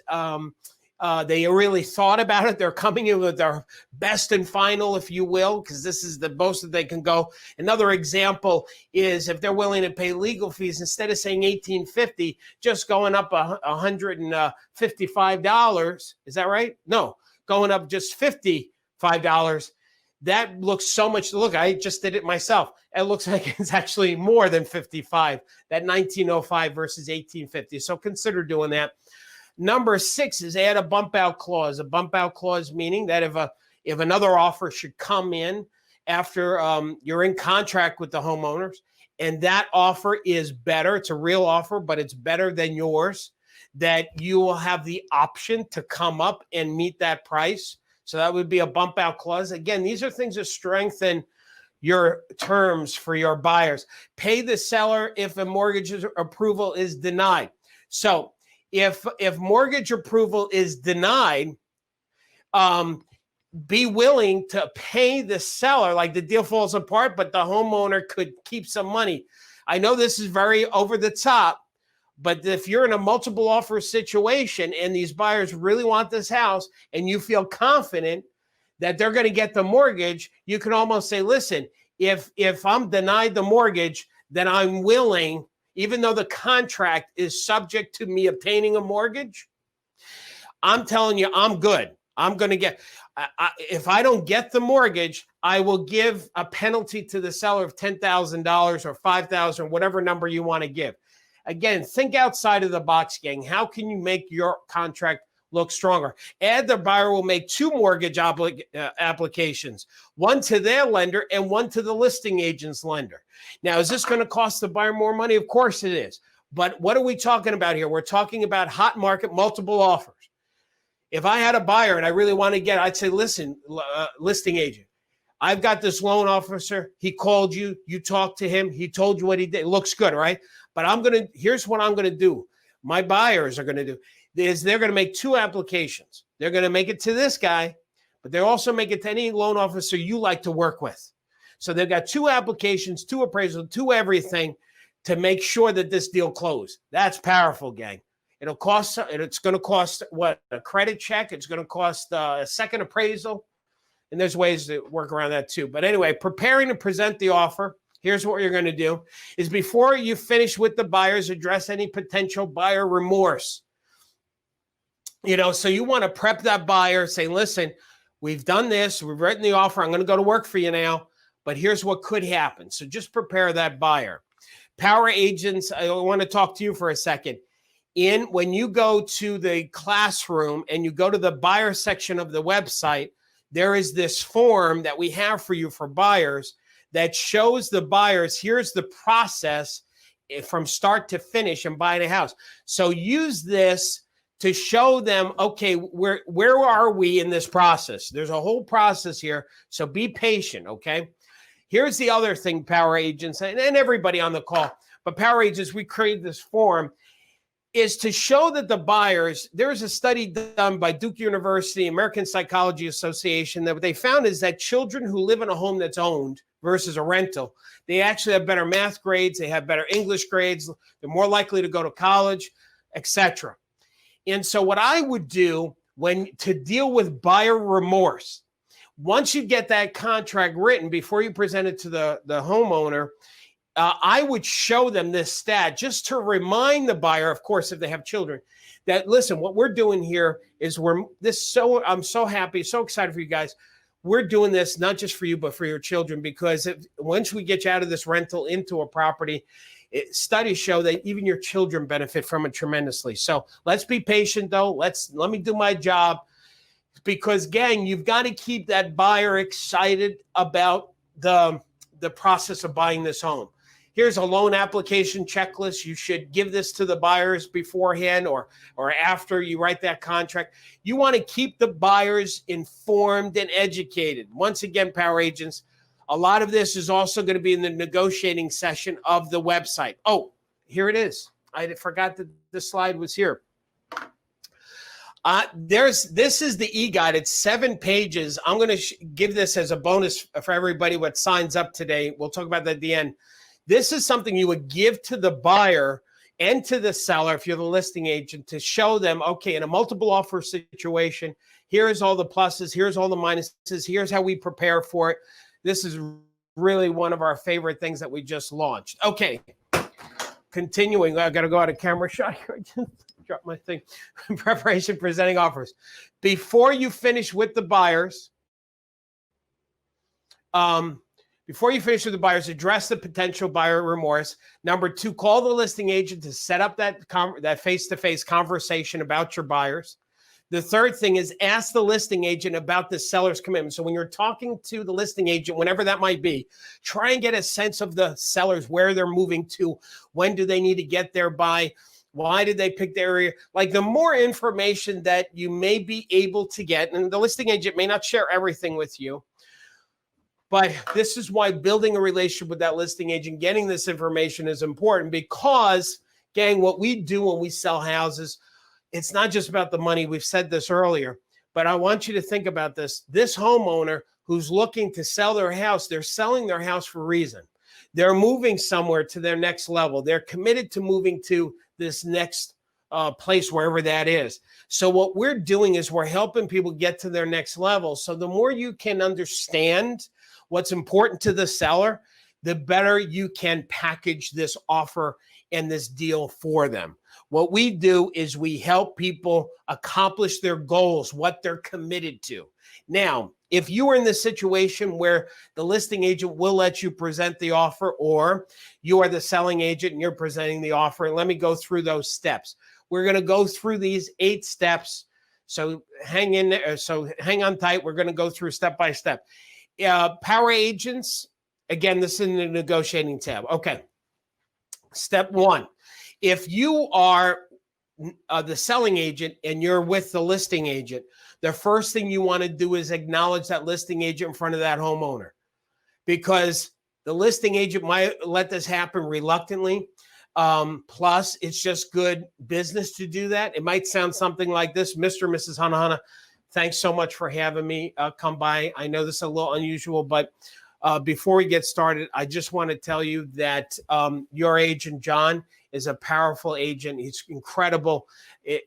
they really thought about it. They're coming in with their best and final, if you will, because this is the most that they can go. Another example is if they're willing to pay legal fees, instead of saying $1,850, just going up $155. Is that right? No, going up just $55. That looks so much. Look, I just did it myself. It looks like it's actually more than 55. That 1905 versus 1850. So consider doing that. Number 6 is add a bump out clause. A bump out clause meaning that if another offer should come in after you're in contract with the homeowners, and that offer is better, it's a real offer, but it's better than yours, that you will have the option to come up and meet that price. So that would be a bump out clause. Again, these are things that strengthen your terms for your buyers. Pay the seller if a mortgage approval is denied. So if mortgage approval is denied, be willing to pay the seller, like the deal falls apart, but the homeowner could keep some money. I know this is very over the top, but if you're in a multiple offer situation and these buyers really want this house and you feel confident that they're going to get the mortgage, you can almost say, listen, if I'm denied the mortgage, then I'm willing, even though the contract is subject to me obtaining a mortgage, I'm telling you, I'm good. I'm going to get, if I don't get the mortgage, I will give a penalty to the seller of $10,000 or $5,000, whatever number you want to give. Again, think outside of the box, gang. How can you make your contract look stronger? Add the buyer will make 2 mortgage applications, one to their lender and one to the listing agent's lender. Now, is this going to cost the buyer more money? Of course it is. But what are we talking about here? We're talking about hot market, multiple offers. If I had a buyer and I really want to get, I'd say, listen, listing agent, I've got this loan officer. He called you. You talked to him. He told you what he did. It looks good, right? But here's what I'm going to do. My buyers are going to do is they're going to make 2 applications. They're going to make it to this guy, but they also make it to any loan officer you like to work with. So they've got 2 applications, 2 appraisals, 2 everything to make sure that this deal closed. That's powerful, gang. It's going to cost what? A credit check. It's going to cost a second appraisal. And there's ways to work around that too. But anyway, preparing to present the offer. Here's what you're going to do is before you finish with the buyers, address any potential buyer remorse. So you want to prep that buyer, say, listen, we've done this. We've written the offer. I'm going to go to work for you now, but here's what could happen. So just prepare that buyer. Power agents, I want to talk to you for a second. When you go to the classroom and you go to the buyer section of the website, there is this form that we have for you for buyers that shows the buyers, here's the process from start to finish in buying a house. So use this to show them, okay, where are we in this process? There's a whole process here, so be patient, okay? Here's the other thing, power agents, and everybody on the call, but power agents, we create this form, is to show that the buyers, there's a study done by Duke University, American Psychology Association, that what they found is that children who live in a home that's owned versus a rental, they actually have better math grades, they have better English grades, they're more likely to go to college, etc. And so what I would do to deal with buyer remorse, once you get that contract written, before you present it to the homeowner, I would show them this stat just to remind the buyer, of course, if they have children, that listen, what we're doing here is I'm so happy, so excited for you guys. We're doing this not just for you, but for your children, because once we get you out of this rental into a property, studies show that even your children benefit from it tremendously. So let's be patient, though. Let me do my job, because, gang, you've got to keep that buyer excited about the process of buying this home. Here's a loan application checklist. You should give this to the buyers beforehand or after you write that contract. You want to keep the buyers informed and educated. Once again, power agents, a lot of this is also going to be in the negotiating session of the website. Oh, here it is. I forgot that the slide was here. This is the e-guide. It's 7 pages. I'm going to give this as a bonus for everybody what signs up today. We'll talk about that at the end. This is something you would give to the buyer and to the seller if you're the listing agent to show them, okay, in a multiple offer situation, here's all the pluses, here's all the minuses, here's how we prepare for it. This is really one of our favorite things that we just launched. Okay, continuing. I got to go out of camera shot here. I just dropped my thing. Preparation, presenting offers. Before you finish with the buyers, address the potential buyer remorse. Number 2, call the listing agent to set up that face-to-face conversation about your buyers. The third thing is ask the listing agent about the seller's commitment. So when you're talking to the listing agent, whenever that might be, try and get a sense of the sellers, where they're moving to, when do they need to get there by, why did they pick the area? Like the more information that you may be able to get, and the listing agent may not share everything with you, but this is why building a relationship with that listing agent, getting this information is important because, gang, what we do when we sell houses, it's not just about the money. We've said this earlier, but I want you to think about this. This homeowner who's looking to sell their house, they're selling their house for a reason. They're moving somewhere to their next level. They're committed to moving to this next place, wherever that is. So what we're doing is we're helping people get to their next level. So the more you can understand what's important to the seller, the better you can package this offer and this deal for them. What we do is we help people accomplish their goals, what they're committed to. Now, if you are in this situation where the listing agent will let you present the offer, or you are the selling agent and you're presenting the offer, and let me go through those steps. We're going to go through these 8 steps. So hang in there. So hang on tight. We're going to go through step by step. Power agents, again, this is in the negotiating tab. Okay. Step 1. If you are the selling agent and you're with the listing agent, the first thing you want to do is acknowledge that listing agent in front of that homeowner, because the listing agent might let this happen reluctantly. Plus, it's just good business to do that. It might sound something like this: Mr. and Mrs. Hanahana, thanks so much for having me come by. I know this is a little unusual, but before we get started, I just want to tell you that your agent, John, is a powerful agent. He's incredible.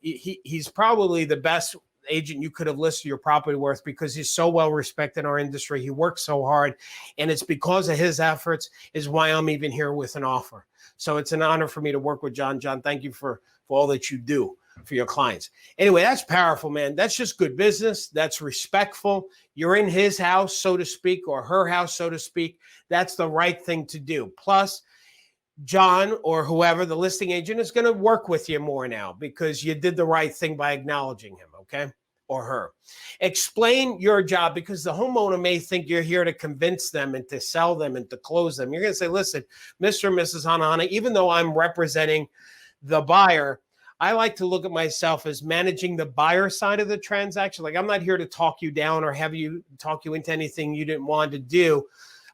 He's probably the best agent you could have listed your property worth, because he's so well respected in our industry. He works so hard, and it's because of his efforts is why I'm even here with an offer. So it's an honor for me to work with John. John, thank you for all that you do for your clients. Anyway, that's powerful, man. That's just good business. That's respectful. You're in his house, so to speak, or her house, so to speak. That's the right thing to do. Plus, John or whoever, the listing agent, is going to work with you more now because you did the right thing by acknowledging him, okay, or her. Explain your job, because the homeowner may think you're here to convince them and to sell them and to close them. You're going to say, listen, Mr. and Mrs. Hanahana, even though I'm representing the buyer, I like to look at myself as managing the buyer side of the transaction. Like, I'm not here to talk you down or have you talk you into anything you didn't want to do.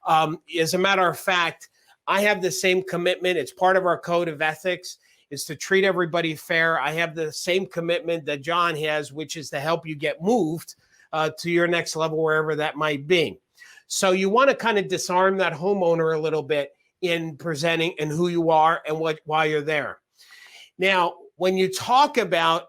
As a matter of fact, I have the same commitment. It's part of our code of ethics, is to treat everybody fair. I have the same commitment that John has, which is to help you get moved to your next level, wherever that might be. So you want to kind of disarm that homeowner a little bit in presenting and who you are and why you're there. Now, when you talk about,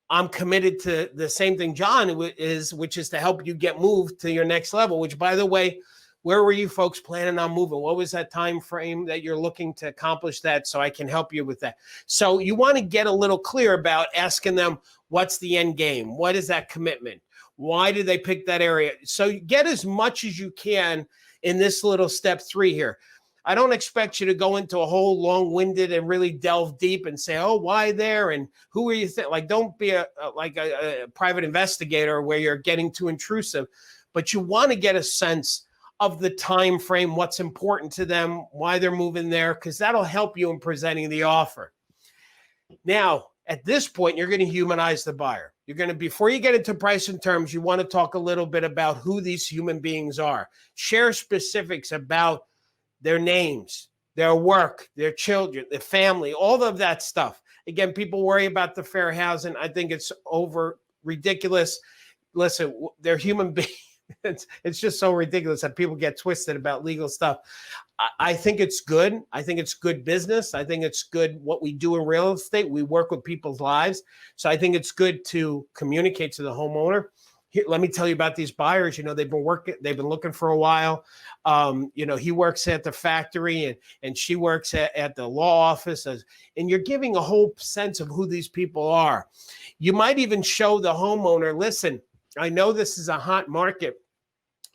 I'm committed to the same thing John is, which is to help you get moved to your next level, which, by the way, where were you folks planning on moving? What was that time frame that you're looking to accomplish that, so I can help you with that? So you want to get a little clear about asking them, what's the end game? What is that commitment? Why did they pick that area? So get as much as you can in this little step 3 here. I don't expect you to go into a whole long-winded and really delve deep and say, oh, why there? And who are you? Like, don't be a private investigator where you're getting too intrusive, but you want to get a sense of the time frame, what's important to them, why they're moving there, because that'll help you in presenting the offer. Now, at this point, you're going to humanize the buyer. You're going to, before you get into price and terms, you want to talk a little bit about who these human beings are. Share specifics about their names, their work, their children, their family, all of that stuff. Again, people worry about the fair housing. I think it's ridiculous. Listen, they're human beings. It's just so ridiculous that people get twisted about legal stuff. I think it's good. I think it's good business. I think it's good what we do in real estate. We work with people's lives. So I think it's good to communicate to the homeowner. Here, let me tell you about these buyers. You know, they've been looking for a while. You know, he works at the factory and she works at the law office. And you're giving a whole sense of who these people are. You might even show the homeowner, listen, I know this is a hot market,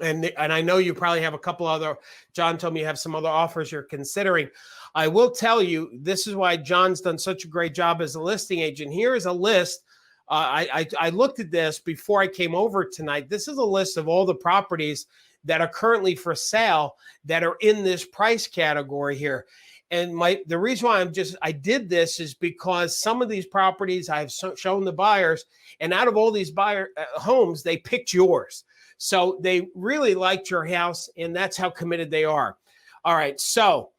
and I know you probably have a couple other, John told me you have some other offers you're considering. I will tell you, this is why John's done such a great job as a listing agent. Here is a list. I looked at this before I came over tonight. This is a list of all the properties that are currently for sale that are in this price category here. And the reason why I did this is because some of these properties I've shown the buyers, and out of all these buyer homes, they picked yours. So they really liked your house, and that's how committed they are. All right, so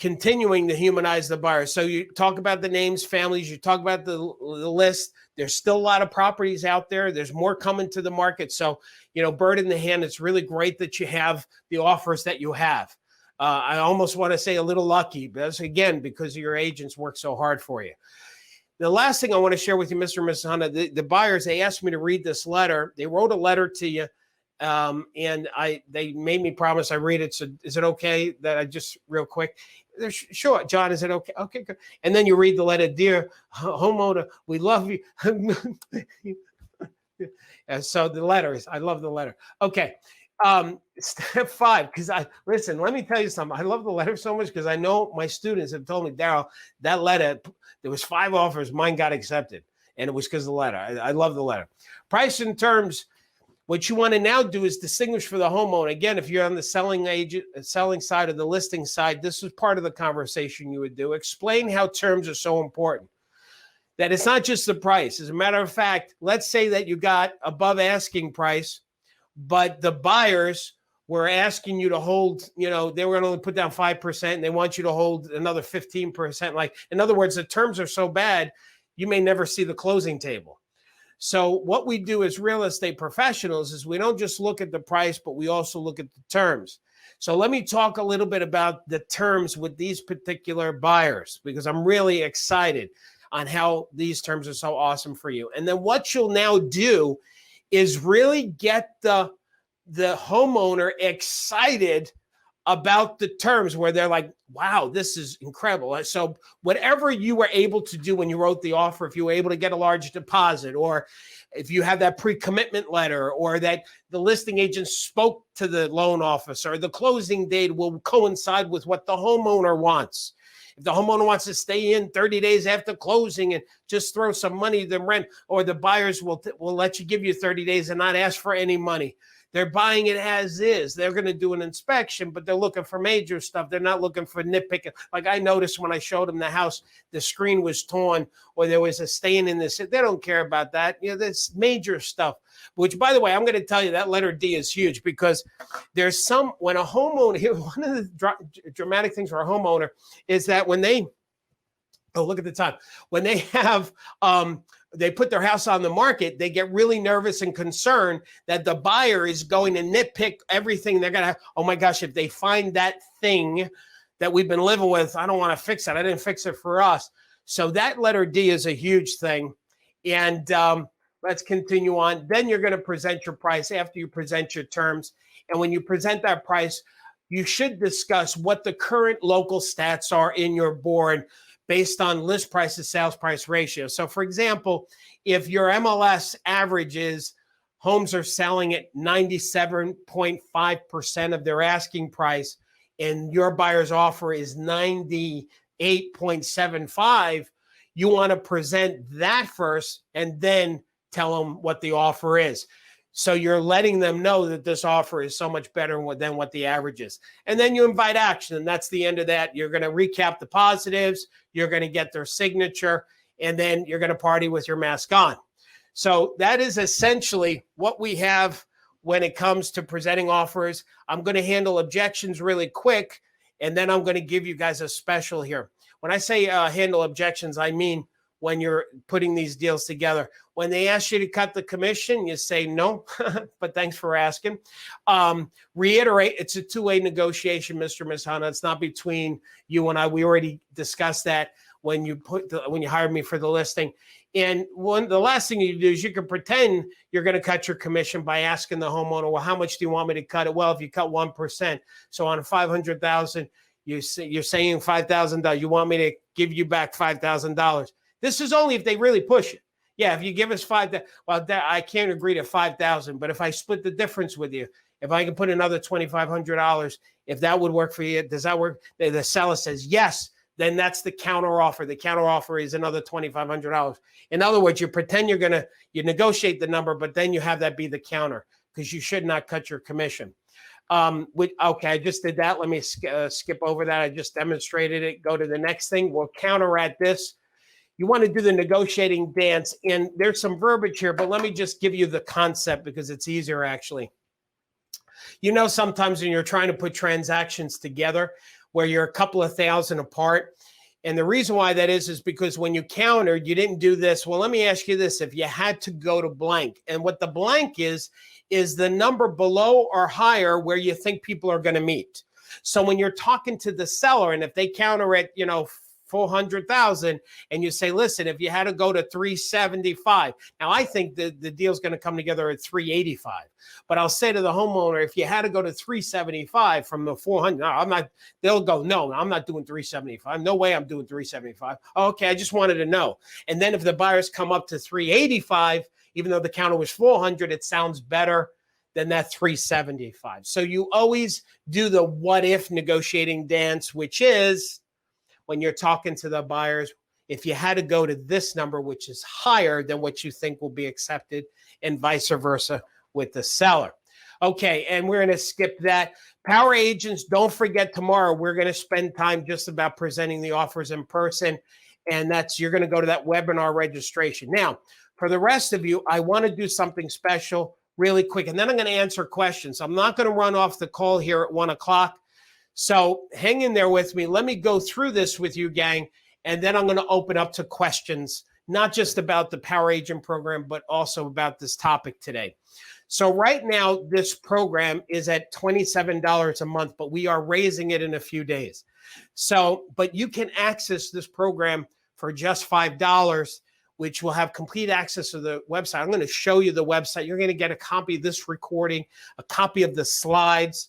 continuing to humanize the buyer. So you talk about the names, families, you talk about the list. There's still a lot of properties out there. There's more coming to the market. So, you know, bird in the hand, it's really great that you have the offers that you have. I almost want to say a little lucky, but that's, again, because your agents work so hard for you. The last thing I want to share with you, Mr. and Mrs. Hunter, the buyers, they asked me to read this letter. They wrote a letter to you, and they made me promise I read it. So is it okay that I just real quick? Sure, John, is it okay? Okay, good. And then you read the letter, dear homeowner, we love you. And so the letter is, I love the letter. Okay. Step 5, because listen, let me tell you something. I love the letter so much because I know my students have told me, Darryl, that letter, there was 5 offers, mine got accepted. And it was because of the letter. I love the letter. Price and terms, what you want to now do is distinguish for the homeowner. Again, if you're on the selling side or the listing side, this is part of the conversation you would do. Explain how terms are so important. That it's not just the price. As a matter of fact, let's say that you got above asking price, but the buyers were asking you to hold, you know, they were going to only put down 5% and they want you to hold another 15%. Like, in other words, the terms are so bad, you may never see the closing table. So what we do as real estate professionals is we don't just look at the price, but we also look at the terms. So let me talk a little bit about the terms with these particular buyers, because I'm really excited on how these terms are so awesome for you. And then what you'll now do is really get the homeowner excited about the terms where they're like, wow, this is incredible. So whatever you were able to do when you wrote the offer, if you were able to get a large deposit, or if you have that pre-commitment letter, or that the listing agent spoke to the loan officer, the closing date will coincide with what the homeowner wants. If the homeowner wants to stay in 30 days after closing and just throw some money to rent, or the buyers will let you give you 30 days and not ask for any money. They're buying it as is. They're going to do an inspection, but they're looking for major stuff. They're not looking for nitpicking. Like I noticed when I showed them the house, the screen was torn or there was a stain in this. They don't care about that. You know, that's major stuff, which, by the way, I'm going to tell you that letter D is huge, because there's when a homeowner here, one of the dramatic things for a homeowner is that when they, oh, look at the time, when they have, they put their house on the market, they get really nervous and concerned that the buyer is going to nitpick everything. They're going to, oh my gosh, if they find that thing that we've been living with, I don't want to fix it. I didn't fix it for us. So that letter D is a huge thing. And let's continue on. Then you're going to present your price after you present your terms. And when you present that price, you should discuss what the current local stats are in your board based on list price to sales price ratio. So for example, if your MLS average is homes are selling at 97.5% of their asking price and your buyer's offer is 98.75, you want to present that first and then tell them what the offer is. So you're letting them know that this offer is so much better than what the average is. And then you invite action, and that's the end of that. You're going to recap the positives. You're going to get their signature, and then you're going to party with your mask on. So that is essentially what we have when it comes to presenting offers. I'm going to handle objections really quick, and then I'm going to give you guys a special here. When I say handle objections, I mean when you're putting these deals together. When they ask you to cut the commission, you say no, but thanks for asking. Reiterate, it's a two-way negotiation, Mr. Mishana. It's not between you and I. We already discussed that when you hired me for the listing. And the last thing you do is you can pretend you're going to cut your commission by asking the homeowner, well, how much do you want me to cut it? Well, if you cut 1%, so on $500,000, you're saying $5,000. You want me to give you back $5,000. This is only if they really push it. Yeah, if you give us $5,000, well, I can't agree to $5,000. But if I split the difference with you, if I can put another $2,500, if that would work for you, does that work? The seller says yes. Then that's the counter offer. The counter offer is another $2,500. In other words, you pretend you negotiate the number, but then you have that be the counter because you should not cut your commission. Okay, I just did that. Let me skip over that. I just demonstrated it. Go to the next thing. We'll counter at this. You want to do the negotiating dance, and there's some verbiage here, but let me just give you the concept because it's easier actually. You know, sometimes when you're trying to put transactions together where you're a couple of thousand apart, and the reason why that is because when you countered, you didn't do this. Well, let me ask you this. If you had to go to blank, and what the blank is the number below or higher where you think people are going to meet. So when you're talking to the seller, and if they counter at, 400,000, and you say, listen, if you had to go to 375, now I think the deal's going to come together at 385, but I'll say to the homeowner, if you had to go to 375 from the 400, no, they'll go, no, I'm not doing 375. No way I'm doing 375. Okay, I just wanted to know. And then if the buyers come up to 385, even though the counter was 400, it sounds better than that 375. So you always do the what if negotiating dance, which is when you're talking to the buyers, if you had to go to this number, which is higher than what you think will be accepted, and vice versa with the seller. Okay, and we're going to skip that. Power agents, don't forget tomorrow, we're going to spend time just about presenting the offers in person, and you're going to go to that webinar registration. Now, for the rest of you, I want to do something special really quick, and then I'm going to answer questions. I'm not going to run off the call here at 1 o'clock. So hang in there with me. Let me go through this with you, gang, and then I'm going to open up to questions, not just about the Power Agent program, but also about this topic today. So right now, this program is at $27 a month, but we are raising it in a few days. So, but you can access this program for just $5, which will have complete access to the website. I'm going to show you the website. You're going to get a copy of this recording, a copy of the slides.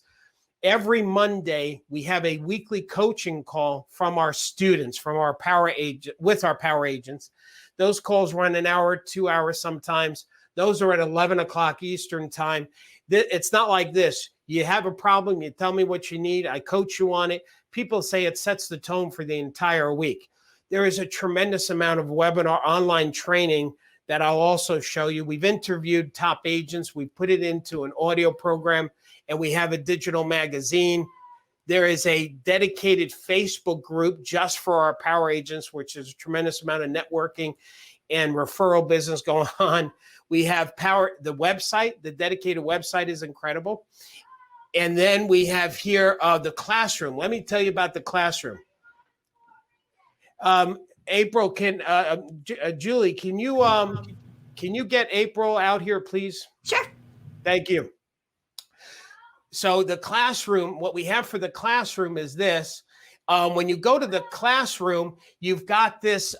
Every Monday, we have a weekly coaching call from our students, with our power agents. Those calls run an hour, 2 hours sometimes. Those are at 11 o'clock Eastern time. It's not like this. You have a problem, you tell me what you need, I coach you on it. People say it sets the tone for the entire week. There is a tremendous amount of webinar online training that I'll also show you. We've interviewed top agents. We put it into an audio program, and we have a digital magazine. There is a dedicated Facebook group just for our power agents, which is a tremendous amount of networking and referral business going on. We have the website, the dedicated website is incredible. And then we have here the classroom. Let me tell you about the classroom. April, Julie, can you get April out here, please? Sure. Thank you. So the classroom, what we have for the classroom is this. When you go to the classroom, you've got this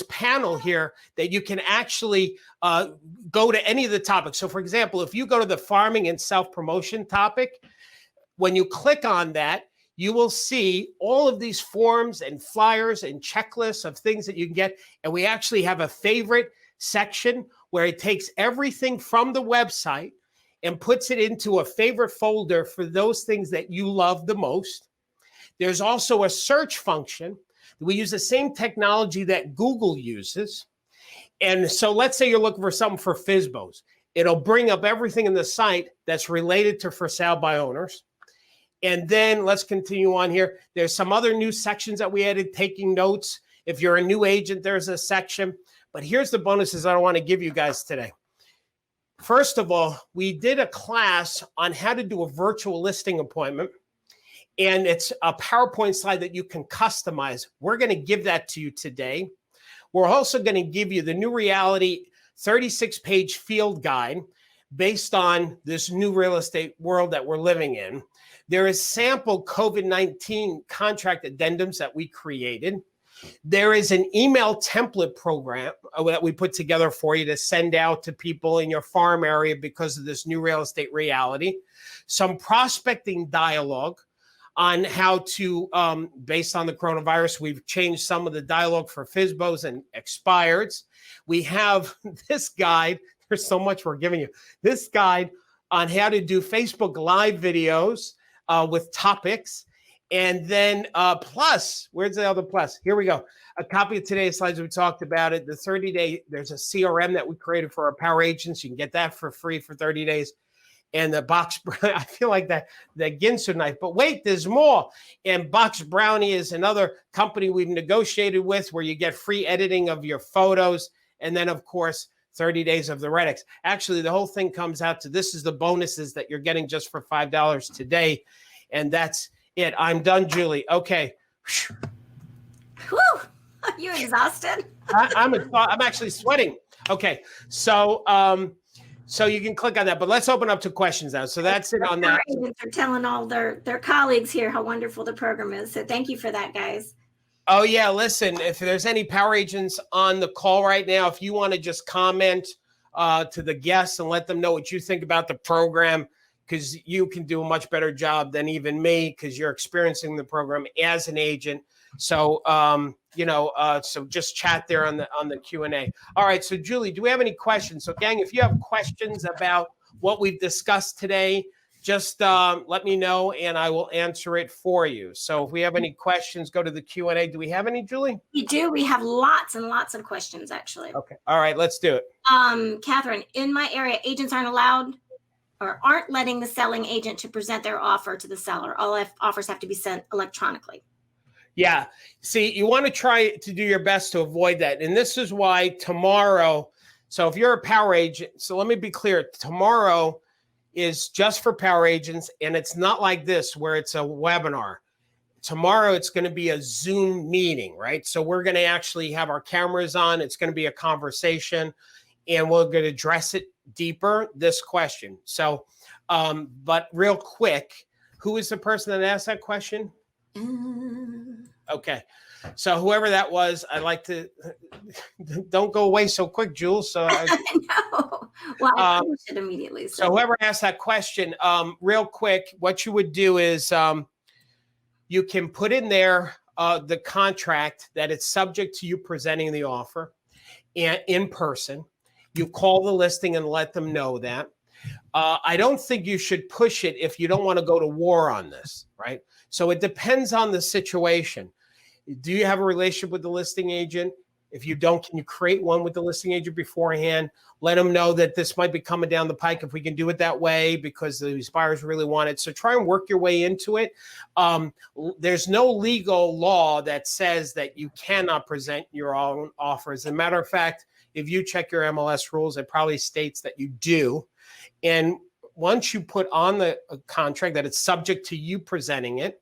panel here that you can actually go to any of the topics. So for example, if you go to the farming and self-promotion topic, when you click on that, you will see all of these forms and flyers and checklists of things that you can get. And we actually have a favorite section where it takes everything from the website and puts it into a favorite folder for those things that you love the most. There's also a search function. We use the same technology that Google uses. And so let's say you're looking for something for FSBOs. It'll bring up everything in the site that's related to for sale by owners. And then let's continue on here. There's some other new sections that we added, taking notes. If you're a new agent, there's a section. But here's the bonuses I want to give you guys today. First of all, we did a class on how to do a virtual listing appointment. And it's a PowerPoint slide that you can customize. We're going to give that to you today. We're also going to give you the new reality 36-page field guide based on this new real estate world that we're living in. There is sample COVID-19 contract addendums that we created. There is an email template program that we put together for you to send out to people in your farm area because of this new real estate reality. Some prospecting dialogue on how to, based on the coronavirus, we've changed some of the dialogue for FSBOs and expireds. We have this guide. There's so much we're giving you. This guide on how to do Facebook Live videos with topics. And then plus, where's the other plus? Here we go. A copy of today's slides. We talked about it. The 30-day, there's a CRM that we created for our power agents. You can get that for free for 30 days. And the box, I feel like that Ginsu knife. But wait, there's more. And Box Brownie is another company we've negotiated with where you get free editing of your photos. And then, of course, 30 days of the Redix. Actually, the whole thing comes out to this is the bonuses that you're getting just for $5 today. And that's it. I'm done, Julie. Okay. Whew. Are you exhausted? I'm actually sweating. Okay. So you can click on that, but let's open up to questions now. So that's it on that. They're telling all their colleagues here how wonderful the program is. So thank you for that, guys. Oh, yeah. Listen, if there's any power agents on the call right now, if you want to just comment to the guests and let them know what you think about the program, because you can do a much better job than even me because you're experiencing the program as an agent. So, so just chat there on the Q&A. All right. So, Julie, do we have any questions? So, gang, if you have questions about what we've discussed today, just let me know and I will answer it for you. So if we have any questions, go to the Q&A. Do we have any, Julie? We do. We have lots and lots of questions, actually. Okay. All right. Let's do it. Catherine, in my area, agents aren't allowed or aren't letting the selling agent to present their offer to the seller. All offers have to be sent electronically. Yeah. See, you want to try to do your best to avoid that. And this is why tomorrow, so if you're a power agent, so let me be clear, tomorrow is just for power agents. And it's not like this where it's a webinar. Tomorrow, it's going to be a Zoom meeting, right? So we're going to actually have our cameras on. It's going to be a conversation and we're going to address it deeper, this question. So, but real quick, who is the person that asked that question? Okay. So whoever that was, I'd like to, don't go away so quick, Jules. So No. Well, I finished it immediately. So whoever asked that question, real quick, what you would do is you can put in there the contract that it's subject to you presenting the offer and in person. You call the listing and let them know that. I don't think you should push it if you don't want to go to war on this, right? So it depends on the situation. Do you have a relationship with the listing agent? If you don't, can you create one with the listing agent beforehand? Let them know that this might be coming down the pike if we can do it that way because these buyers really want it. So try and work your way into it. There's no legal law that says that you cannot present your own offer. As a matter of fact, if you check your MLS rules, it probably states that you do. And once you put on the contract that it's subject to you presenting it,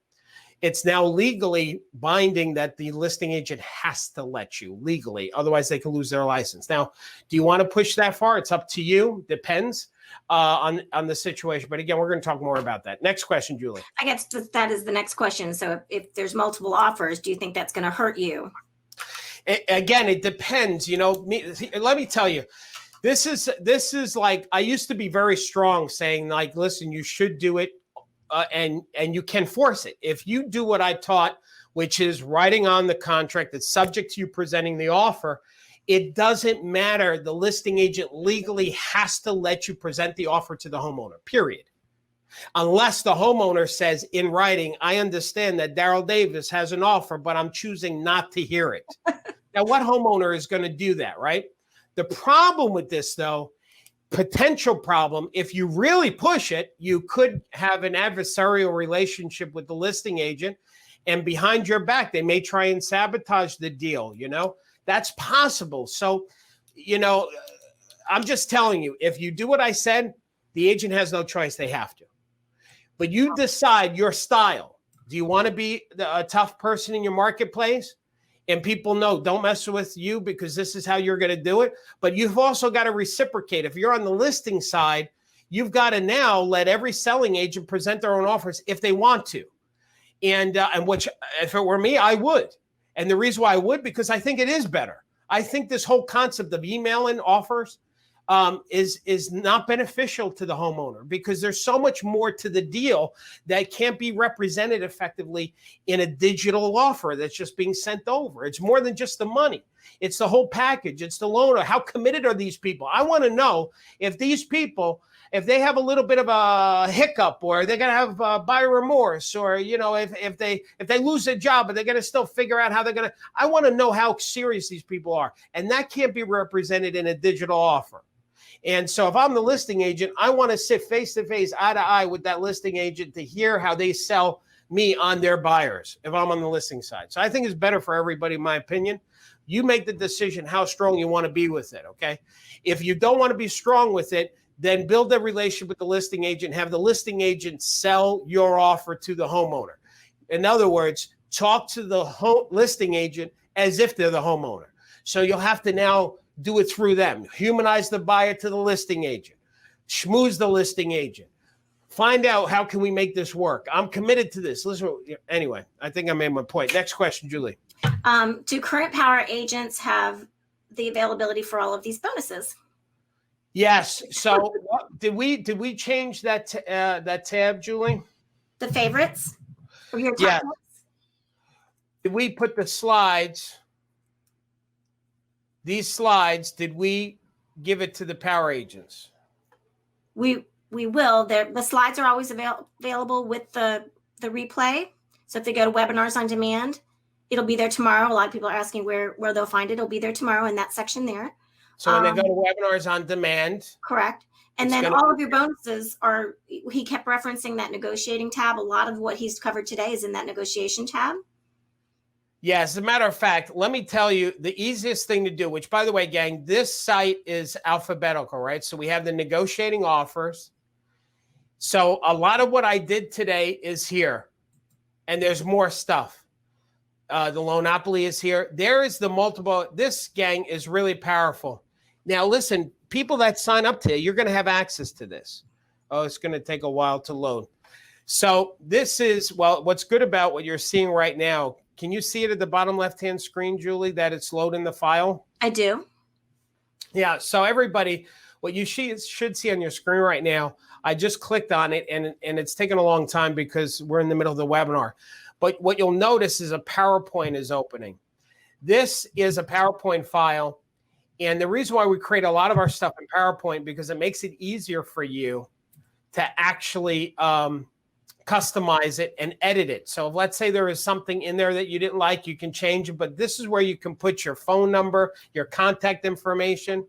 it's now legally binding that the listing agent has to let you legally. Otherwise, they can lose their license. Now, do you want to push that far? It's up to you. Depends on the situation. But again, we're going to talk more about that. Next question, Julie. I guess that is the next question. So if there's multiple offers, do you think that's going to hurt you? Again, it depends. Let me tell you. This is like, I used to be very strong saying like, listen, you should do it. And you can force it. If you do what I taught, which is writing on the contract that's subject to you presenting the offer, it doesn't matter. The listing agent legally has to let you present the offer to the homeowner, period. Unless the homeowner says in writing, I understand that Darryl Davis has an offer, but I'm choosing not to hear it. Now, what homeowner is going to do that, right? The problem with this, though, potential problem, if you really push it, you could have an adversarial relationship with the listing agent, and behind your back, they may try and sabotage the deal. That's possible. So, I'm just telling you, if you do what I said, the agent has no choice. They have to. But you decide your style. Do you want to be a tough person in your marketplace? And people know, don't mess with you because this is how you're going to do it. But you've also got to reciprocate. If you're on the listing side, you've got to now let every selling agent present their own offers if they want to. And which, if it were me, I would. And the reason why I would, because I think it is better. I think this whole concept of emailing offers is not beneficial to the homeowner, because there's so much more to the deal that can't be represented effectively in a digital offer that's just being sent over. It's more than just the money. It's the whole package. It's the loan. How committed are these people? I want to know if these people, if they have a little bit of a hiccup, or they're going to have buyer remorse, or, if they lose their job, but they're going to still figure out how they're going to, I want to know how serious these people are. And that can't be represented in a digital offer. And so if I'm the listing agent, I want to sit face to face, eye to eye with that listing agent to hear how they sell me on their buyers if I'm on the listing side. So I think it's better for everybody, in my opinion. You make the decision how strong you want to be with it, okay? If you don't want to be strong with it, then build a relationship with the listing agent. Have the listing agent sell your offer to the homeowner. In other words, talk to the listing agent as if they're the homeowner. So you'll have to now do it through them. Humanize the buyer to the listing agent. Schmooze the listing agent. Find out, how can we make this work? I'm committed to this. Listen, anyway, I think I made my point. Next question, Julie. Do current power agents have the availability for all of these bonuses? Yes. So did we change that tab, Julie? The favorites? Or your top Yeah. ones? Did we put the slides? These slides, did we give it to the power agents? We will. The slides are always available with the replay. So if they go to webinars on demand, it'll be there tomorrow. A lot of people are asking where they'll find it. It'll be there tomorrow in that section there. So when they go to webinars on demand. Correct. And then all of your bonuses are, he kept referencing that negotiating tab. A lot of what he's covered today is in that negotiation tab. Yeah, as a matter of fact, let me tell you the easiest thing to do, which, by the way, gang, this site is alphabetical, right? So we have the negotiating offers. So a lot of what I did today is here, and there's more stuff. The Loanopoly is here. There is the multiple. This, gang, is really powerful. Now, listen, people that sign up today, you're going to have access to this. Oh, it's going to take a while to load. So this is, well, what's good about what you're seeing right now. Can you see it at the bottom left-hand screen, Julie, that it's loading the file? I do. Yeah. So everybody, what you should see on your screen right now, I just clicked on it, and it's taken a long time because we're in the middle of the webinar. But what you'll notice is a PowerPoint is opening. This is a PowerPoint file. And the reason why we create a lot of our stuff in PowerPoint, because it makes it easier for you to actually customize it and edit it. So if, let's say there is something in there that you didn't like, you can change it, but this is where you can put your phone number, your contact information.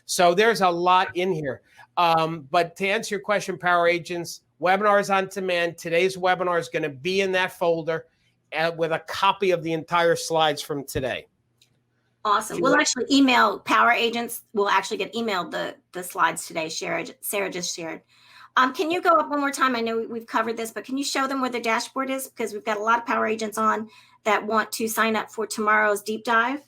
So there's a lot in here. But to answer your question, Power Agents, webinars on demand, today's webinar is going to be in that folder with a copy of the entire slides from today. Awesome. We'll actually email Power Agents. We'll actually get emailed the slides today. Sarah just shared. Can you go up one more time? I know we've covered this, but can you show them where the dashboard is? Because we've got a lot of Power Agents on that want to sign up for tomorrow's deep dive.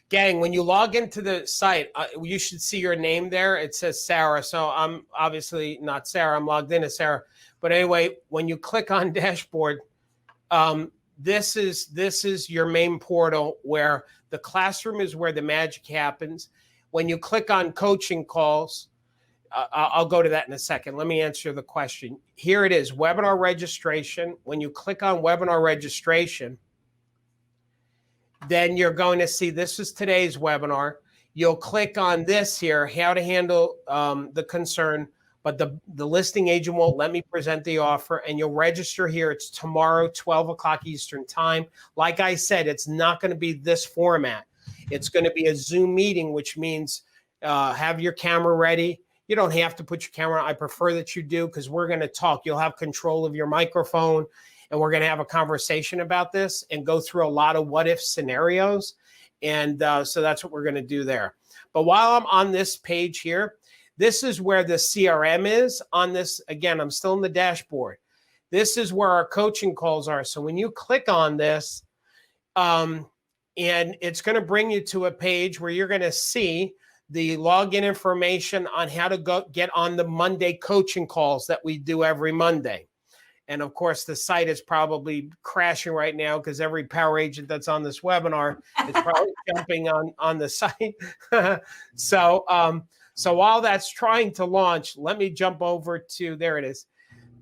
Gang, when you log into the site, you should see your name there. It says Sarah. So I'm obviously not Sarah. I'm logged in as Sarah. But anyway, when you click on dashboard, this is your main portal where the classroom is where the magic happens. When you click on coaching calls, I'll go to that in a second. Let me answer the question. Here it is, webinar registration. When you click on webinar registration, then you're going to see this is today's webinar. You'll click on this here, how to handle the concern, but the listing agent won't let me present the offer, and you'll register here. It's tomorrow, 12 o'clock Eastern time. Like I said, it's not going to be this format. It's going to be a Zoom meeting, which means have your camera ready. You don't have to put your camera on. I prefer that you do because we're going to talk. You'll have control of your microphone, and we're going to have a conversation about this and go through a lot of what if scenarios. And so that's what we're going to do there. But while I'm on this page here, this is where the CRM is on this. Again, I'm still in the dashboard. This is where our coaching calls are. So when you click on this, and it's going to bring you to a page where you're going to see the login information on how to go get on the Monday coaching calls that we do every Monday. And of course, the site is probably crashing right now because every power agent that's on this webinar is probably jumping on the site. So while that's trying to launch, let me jump over to, there it is.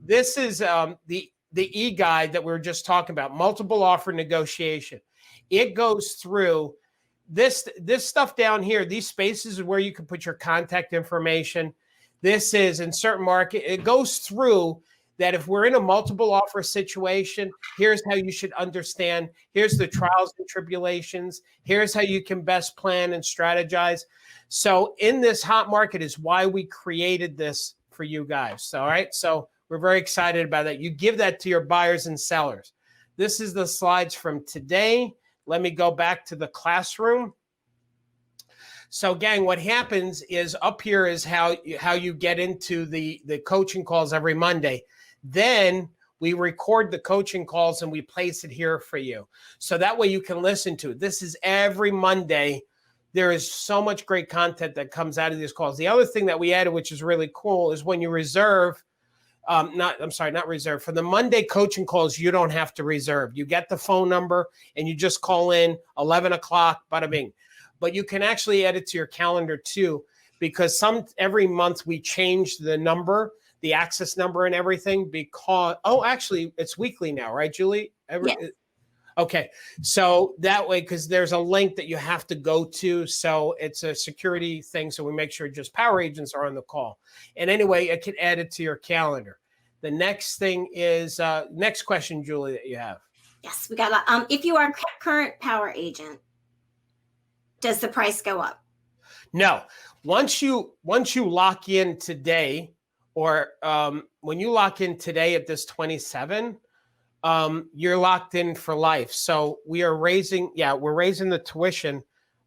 This is the e-guide that we were just talking about, multiple offer negotiation. It goes through this stuff down here. These spaces is where you can put your contact information. This is insert market. It goes through that if we're in a multiple offer situation, here's how you should understand. Here's the trials and tribulations. Here's how you can best plan and strategize. So in this hot market is why we created this for you guys. So, all right. So we're very excited about that. You give that to your buyers and sellers. This is the slides from today. Let me go back to the classroom. So gang, what happens is up here is how you get into the coaching calls every Monday. Then we record the coaching calls and we place it here for you. So that way you can listen to it. This is every Monday. There is so much great content that comes out of these calls. The other thing that we added, which is really cool, is when you reserve, not reserve. For the Monday coaching calls, you don't have to reserve. You get the phone number and you just call in 11 o'clock, bada bing. But you can actually add it to your calendar too, because every month we change the number, the access number and everything because, actually it's weekly now, right, Julie? Yes. Okay. So that way, because there's a link that you have to go to. So it's a security thing. So we make sure just power agents are on the call. And anyway, I can add it to your calendar. The next thing is, next question, Julie, that you have. Yes, we got if you are current power agent, does the price go up? No. Once you lock in today, or when you lock in today at this 27, you're locked in for life. So we're raising the tuition,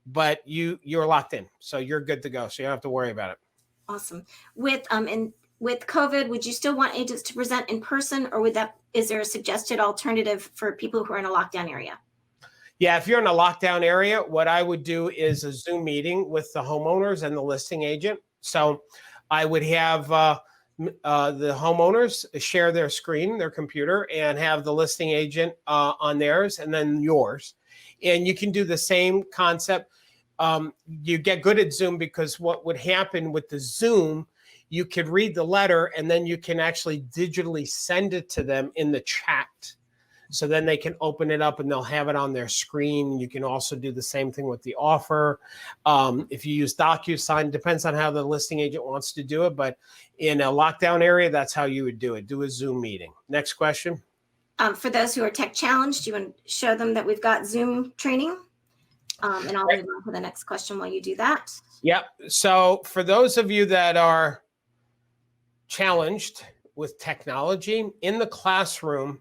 but you're locked in. So you're good to go. So you don't have to worry about it. Awesome. With COVID, would you still want agents to present in person, or is there a suggested alternative for people who are in a lockdown area? Yeah, if you're in a lockdown area, what I would do is a Zoom meeting with the homeowners and the listing agent. So I would have the homeowners share their screen, their computer, and have the listing agent on theirs and then yours. And you can do the same concept. You get good at Zoom because what would happen with the Zoom, you could read the letter and then you can actually digitally send it to them in the chat. So then they can open it up and they'll have it on their screen. You can also do the same thing with the offer. If you use DocuSign, depends on how the listing agent wants to do it. But in a lockdown area, that's how you would do it. Do a Zoom meeting. Next question. For those who are tech challenged, you want to show them that we've got Zoom training? And I'll move on to the next question while you do that. Yep. So for those of you that are challenged with technology in the classroom,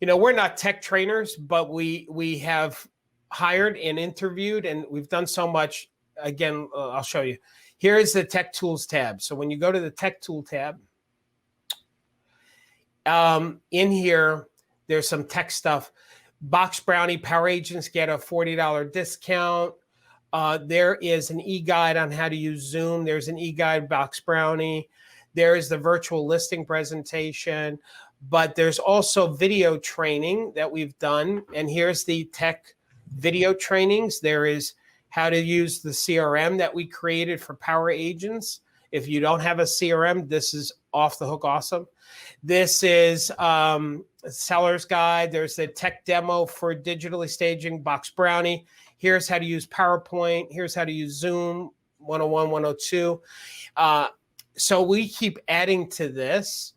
we're not tech trainers, but we have hired and interviewed, and we've done so much. Again, I'll show you. Here is the Tech Tools tab. So when you go to the Tech Tool tab, in here, there's some tech stuff. Box Brownie Power Agents get a $40 discount. There is an e-guide on how to use Zoom. There's an e-guide Box Brownie. There is the virtual listing presentation. But there's also video training that we've done. And here's the tech video trainings. There is how to use the CRM that we created for power agents. If you don't have a CRM, this is off the hook awesome. This is seller's guide. There's the tech demo for digitally staging Box Brownie. Here's how to use PowerPoint. Here's how to use Zoom 101, 102. So we keep adding to this.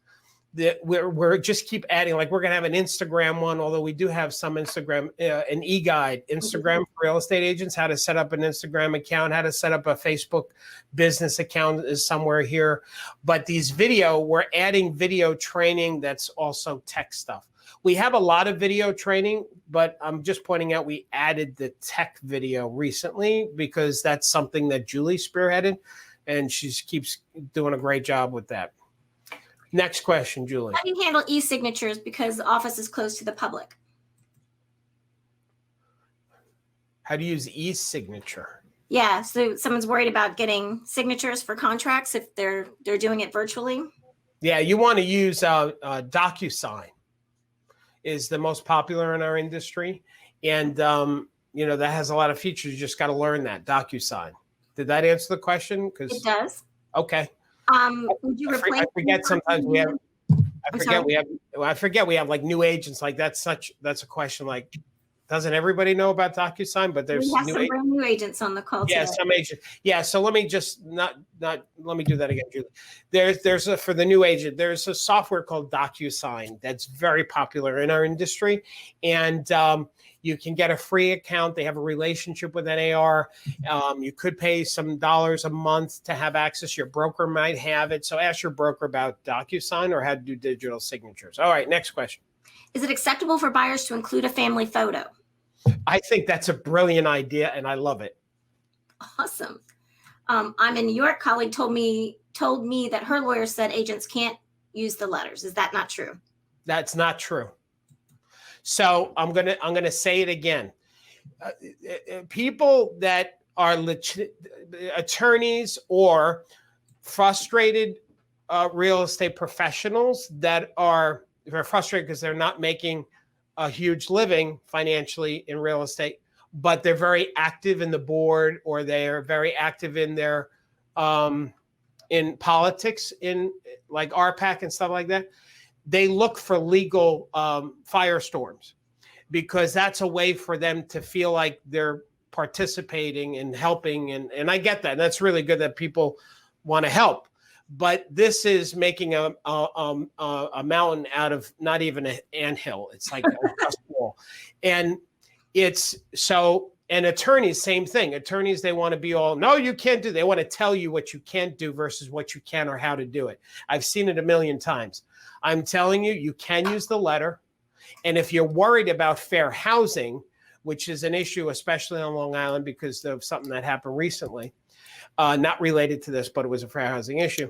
we're just keep adding, like we're going to have an Instagram one, although we do have some Instagram, an e-guide, Instagram for real estate agents, how to set up an Instagram account, how to set up a Facebook business account is somewhere here. But we're adding video training that's also tech stuff. We have a lot of video training, but I'm just pointing out we added the tech video recently because that's something that Julie spearheaded, and she keeps doing a great job with that. Next question, Julie. How do you handle e-signatures because the office is closed to the public? How do you use e-signature? Yeah, so someone's worried about getting signatures for contracts if they're doing it virtually. Yeah, you want to use DocuSign is the most popular in our industry. And, that has a lot of features. You just got to learn that, DocuSign. Did that answer the question? It does. Okay. Would you replace? I forget sometimes we have. I forget we have like new agents. Like that's a question. Like, doesn't everybody know about DocuSign? But there's we have some brand new agents on the call. Yeah, today. some agents. Yeah. So let me just let me do that again, Julie. There's for the new agent. There's a software called DocuSign that's very popular in our industry, and you can get a free account. They have a relationship with NAR. You could pay some dollars a month to have access. Your broker might have it. So ask your broker about DocuSign or how to do digital signatures. All right, next question. Is it acceptable for buyers to include a family photo? I think that's a brilliant idea, and I love it. Awesome. I'm in New York. Colleague told me that her lawyer said agents can't use the letters. Is that not true? That's not true. So I'm gonna say it again. People that are attorneys or frustrated real estate professionals that are frustrated because they're not making a huge living financially in real estate, but they're very active in the board or they are very active in their in politics, in like RPAC and stuff like that. They look for legal firestorms because that's a way for them to feel like they're participating and helping. And I get that. And that's really good that people want to help. But this is making a mountain out of not even an anthill. It's like a wall. And it's so, and attorneys, same thing. Attorneys, they want to be all, no, you can't do. They want to tell you what you can't do versus what you can or how to do it. I've seen it a million times. I'm telling you, you can use the letter. And if you're worried about fair housing, which is an issue, especially on Long Island because of something that happened recently, not related to this, but it was a fair housing issue,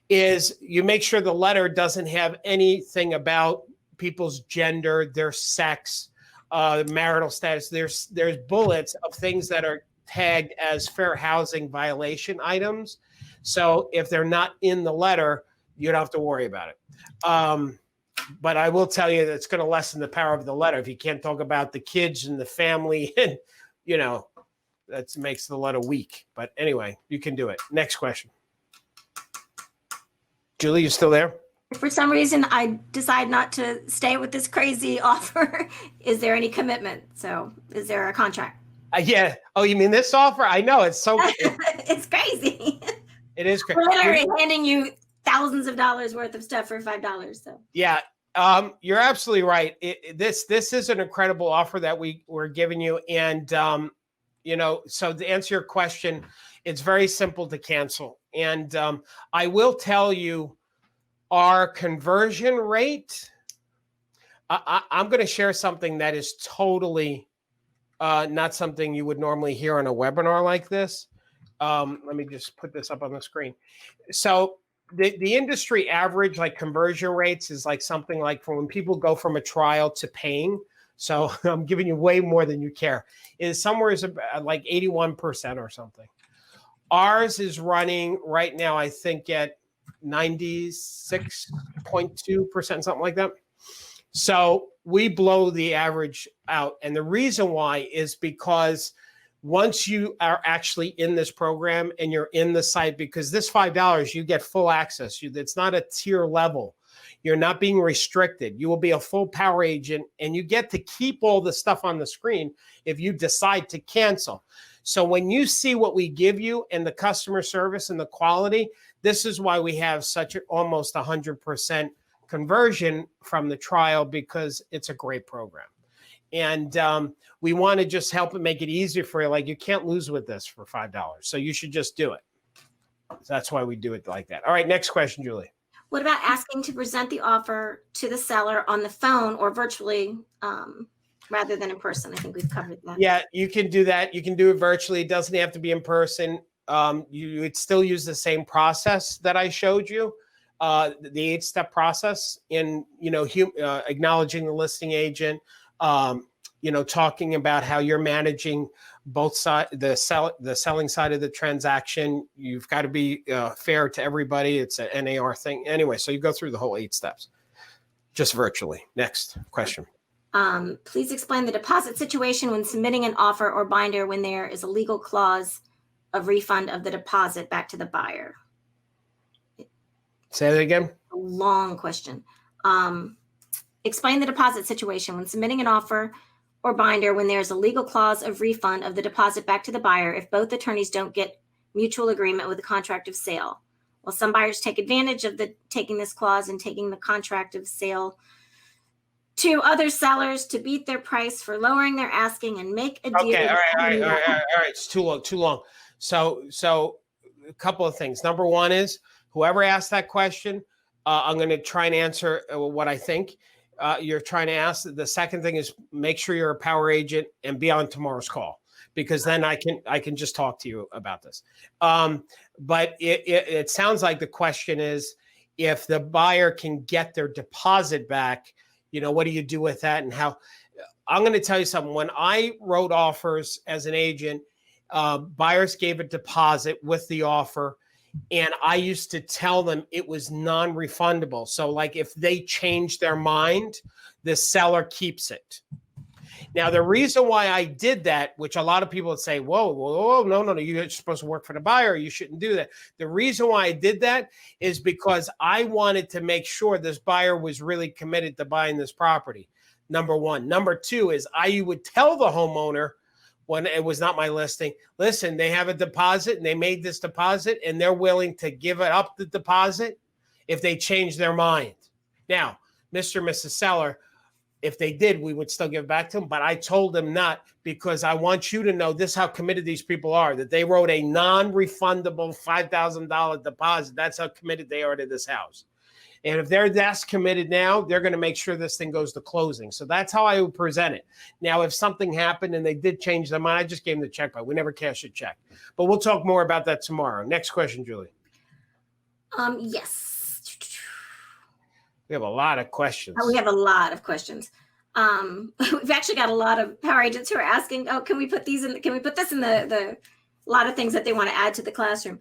is you make sure the letter doesn't have anything about people's gender, their sex, marital status. There's bullets of things that are tagged as fair housing violation items. So if they're not in the letter, you don't have to worry about it. But I will tell you that it's going to lessen the power of the letter. If you can't talk about the kids and the family, and that makes the letter weak. But anyway, you can do it. Next question. Julie, you still there? If for some reason I decide not to stay with this crazy offer, is there any commitment? So is there a contract? Yeah. Oh, you mean this offer? I know. It's so it's crazy. It is crazy. We're literally handing you thousands of dollars worth of stuff for $5. So yeah, you're absolutely right. This is an incredible offer that we're giving you, and so to answer your question, it's very simple to cancel. And I will tell you, our conversion rate. I'm going to share something that is totally not something you would normally hear on a webinar like this. Let me just put this up on the screen. So the industry average, like conversion rates, is like something like from when people go from a trial to paying. So I'm giving you way more than you care. Is somewhere like 81% or something. Ours is running right now, I think, at 96.2%, something like that. So we blow the average out. And the reason why is because once you are actually in this program and you're in the site, because this $5, you get full access. It's not a tier level. You're not being restricted. You will be a full power agent and you get to keep all the stuff on the screen if you decide to cancel. So when you see what we give you and the customer service and the quality, this is why we have such almost 100% conversion from the trial because it's a great program. And we want to just help and make it easier for you. Like, you can't lose with this for $5. So you should just do it. So that's why we do it like that. All right, next question, Julie. What about asking to present the offer to the seller on the phone or virtually rather than in person? I think we've covered that. Yeah, you can do that. You can do it virtually. It doesn't have to be in person. You would still use the same process that I showed you, the 8-step process in, acknowledging the listing agent, talking about how you're managing both sides, the selling side of the transaction. You've got to be fair to everybody. It's an NAR thing. Anyway, so you go through the whole 8 steps, just virtually. Next question. Please explain the deposit situation when submitting an offer or binder when there is a legal clause of refund of the deposit back to the buyer. Say that again. A long question. Explain the deposit situation when submitting an offer or binder when there's a legal clause of refund of the deposit back to the buyer if both attorneys don't get mutual agreement with the contract of sale. Well, some buyers take advantage of taking this clause and taking the contract of sale to other sellers to beat their price for lowering their asking and make a deal. Okay, all right. It's too long. So a couple of things. Number one is, whoever asked that question, I'm going to try and answer what I think you're trying to ask. The second thing is, make sure you're a power agent and be on tomorrow's call, because then I can just talk to you about this. But it sounds like the question is, if the buyer can get their deposit back, what do you do with that? And how? I'm going to tell you something. When I wrote offers as an agent, buyers gave a deposit with the offer, and I used to tell them it was non-refundable. So, like, if they change their mind, the seller keeps it. Now, the reason why I did that, which a lot of people would say, whoa, no, you're supposed to work for the buyer. You shouldn't do that. The reason why I did that is because I wanted to make sure this buyer was really committed to buying this property. Number one. Number two is, I would tell the homeowner, when it was not my listing, listen, they have a deposit and they made this deposit and they're willing to give it up, the deposit, if they change their mind. Now, Mr. and Mrs. Seller, if they did, we would still give it back to them. But I told them not, because I want you to know this, how committed these people are, that they wrote a non-refundable $5,000 deposit. That's how committed they are to this house. And if they're that committed now, they're going to make sure this thing goes to closing. So that's how I would present it. Now, if something happened and they did change their mind, I just gave them the check back. We never cash a check. But we'll talk more about that tomorrow. Next question, Julie. Yes. We have a lot of questions. We have a lot of questions. We've actually got a lot of power agents who are asking, can we put these in? Can we put this in the lot of things that they want to add to the classroom?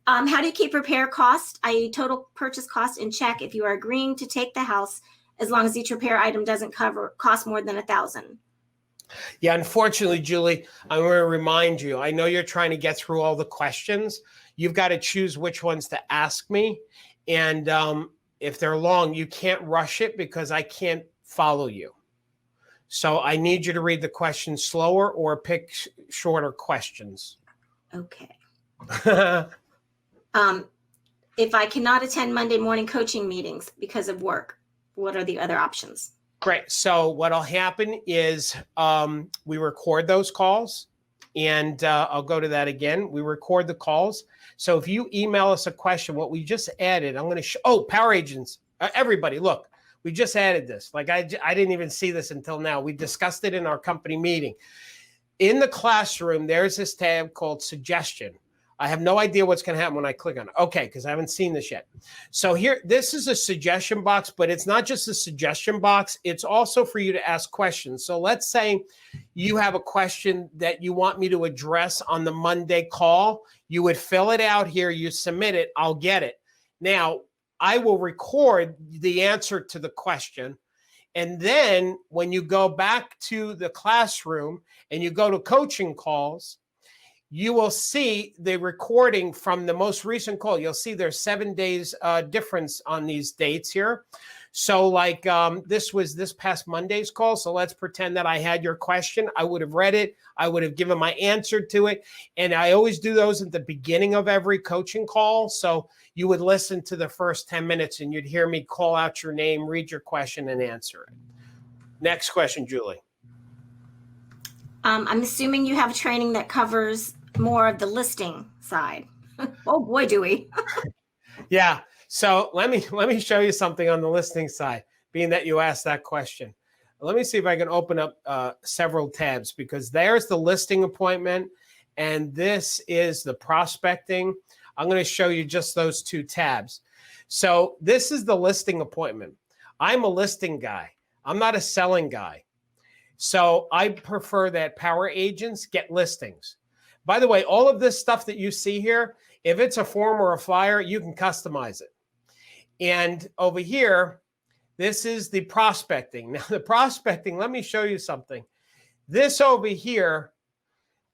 How do you keep repair cost, i.e. total purchase cost, in check if you are agreeing to take the house, as long as each repair item doesn't cost more than $1,000? Yeah, unfortunately, Julie, I'm going to remind you, I know you're trying to get through all the questions. You've got to choose which ones to ask me. And if they're long, you can't rush it because I can't follow you. So I need you to read the questions slower or pick shorter questions. Okay. If I cannot attend Monday morning coaching meetings because of work, what are the other options? Great. So what'll happen is we record those calls, and I'll go to that again. We record the calls. So if you email us a question, what we just added, I'm going to power agents, everybody, look, we just added this. Like I didn't even see this until now. We discussed it in our company meeting. In the classroom, there's this tab called suggestion. I have no idea what's going to happen when I click on it. Okay, because I haven't seen this yet. So here, this is a suggestion box, but it's not just a suggestion box. It's also for you to ask questions. So let's say you have a question that you want me to address on the Monday call. You would fill it out here. You submit it. I'll get it. Now, I will record the answer to the question. And then when you go back to the classroom and you go to coaching calls, you will see the recording from the most recent call. You'll see there's 7 days difference on these dates here. So like this was this past Monday's call. So let's pretend that I had your question. I would have read it. I would have given my answer to it. And I always do those at the beginning of every coaching call. So you would listen to the first 10 minutes and you'd hear me call out your name, read your question, and answer it. Next question, Julie. I'm assuming you have training that covers more of the listing side. Oh boy, do we. Yeah. So let me show you something on the listing side, being that you asked that question. Let me see if I can open up several tabs, because there's the listing appointment and this is the prospecting. I'm going to show you just those 2 tabs. So this is the listing appointment. I'm a listing guy. I'm not a selling guy. So I prefer that power agents get listings. By the way, all of this stuff that you see here, if it's a form or a flyer, you can customize it. And over here, this is the prospecting. Now the prospecting, let me show you something. This over here,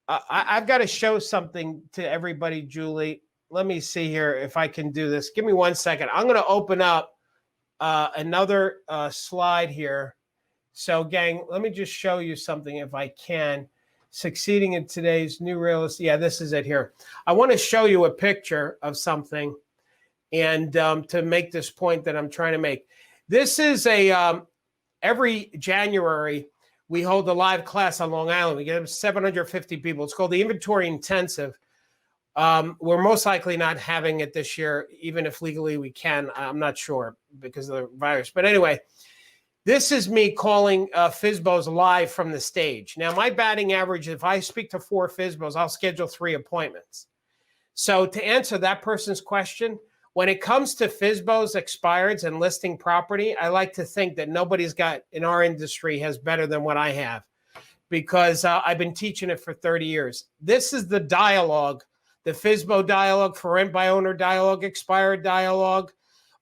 I've got to show something to everybody, Julie. Let me see here if I can do this. Give me 1 second. I'm going to open up another slide here. So gang, let me just show you something if I can. Succeeding in today's new real estate. Yeah, this is it here. I want to show you a picture of something, and to make this point that I'm trying to make. This is a, every January, we hold a live class on Long Island. We get 750 people. It's called the Inventory Intensive. We're most likely not having it this year, even if legally we can. I'm not sure because of the virus. But anyway, this is me calling FSBOs live from the stage. Now, my batting average, if I speak to 4 FSBOs, I'll schedule 3 appointments. So to answer that person's question, when it comes to FSBOs, expireds, and listing property, I like to think that nobody's got in our industry has better than what I have, because I've been teaching it for 30 years. This is the dialogue, the FSBO dialogue, for rent by owner dialogue, expired dialogue,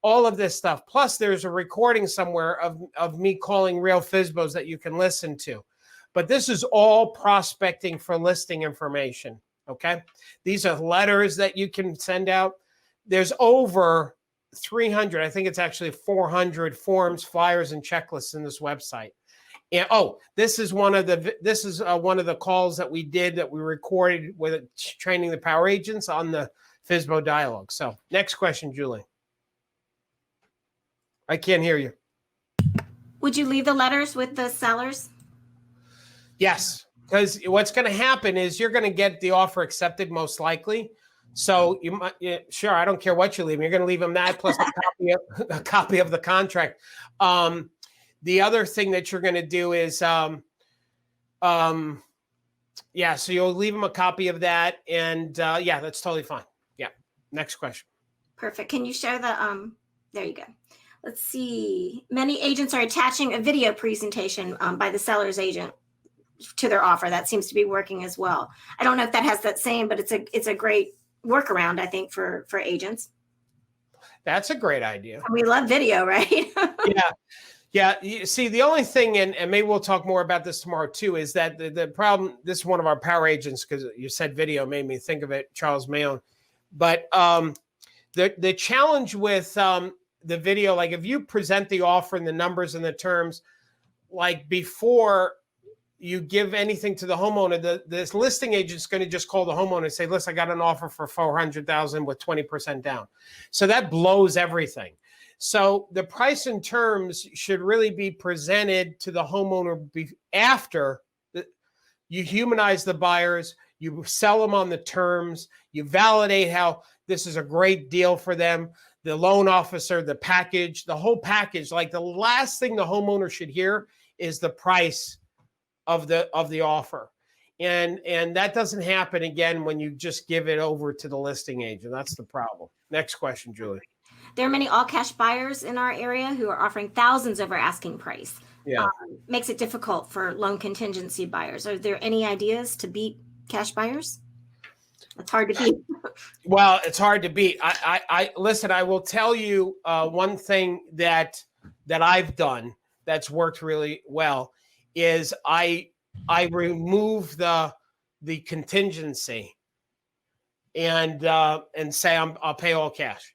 all of this stuff. Plus, there's a recording somewhere of me calling real FSBOs that you can listen to. But this is all prospecting for listing information, okay? These are letters that you can send out. There's over 300, I think it's actually 400 forms, flyers, and checklists in this website. And this is one of the calls that we did that we recorded with training the power agents on the FSBO dialogue. So next question, Julie. I can't hear you. Would you leave the letters with the sellers? Yes, because what's going to happen is you're going to get the offer accepted most likely. So you might, sure, I don't care what you leave. You're going to leave them that plus a copy of the contract. The other thing that you're going to do is, so you'll leave them a copy of that, and yeah, that's totally fine. Yeah. Next question. Perfect. Can you share the? There you go. Let's see. Many agents are attaching a video presentation by the seller's agent to their offer. That seems to be working as well. I don't know if that has that same, but it's a great workaround, I think, for agents. That's a great idea. We love video, right? Yeah. You see, the only thing, and maybe we'll talk more about this tomorrow too, is that the problem, this is one of our power agents, because you said video made me think of it, Charles Mayon. But the challenge with the video, like if you present the offer and the numbers and the terms, like before you give anything to the homeowner, this listing agent is going to just call the homeowner and say, listen, I got an offer for $400,000 with 20% down. So that blows everything. So the price and terms should really be presented to the homeowner after you humanize the buyers, you sell them on the terms, you validate how this is a great deal for them, the loan officer, the package, the whole package. Like the last thing the homeowner should hear is the price of the offer. And that doesn't happen again when you just give it over to the listing agent. That's the problem. Next question, Julie. There are many all-cash buyers in our area who are offering thousands over asking price. Yeah. Makes it difficult for loan contingency buyers. Are there any ideas to beat cash buyers? It's hard to beat. Well, it's hard to beat. I listen, I will tell you one thing that I've done that's worked really well is I remove the contingency. and say I'll pay all cash.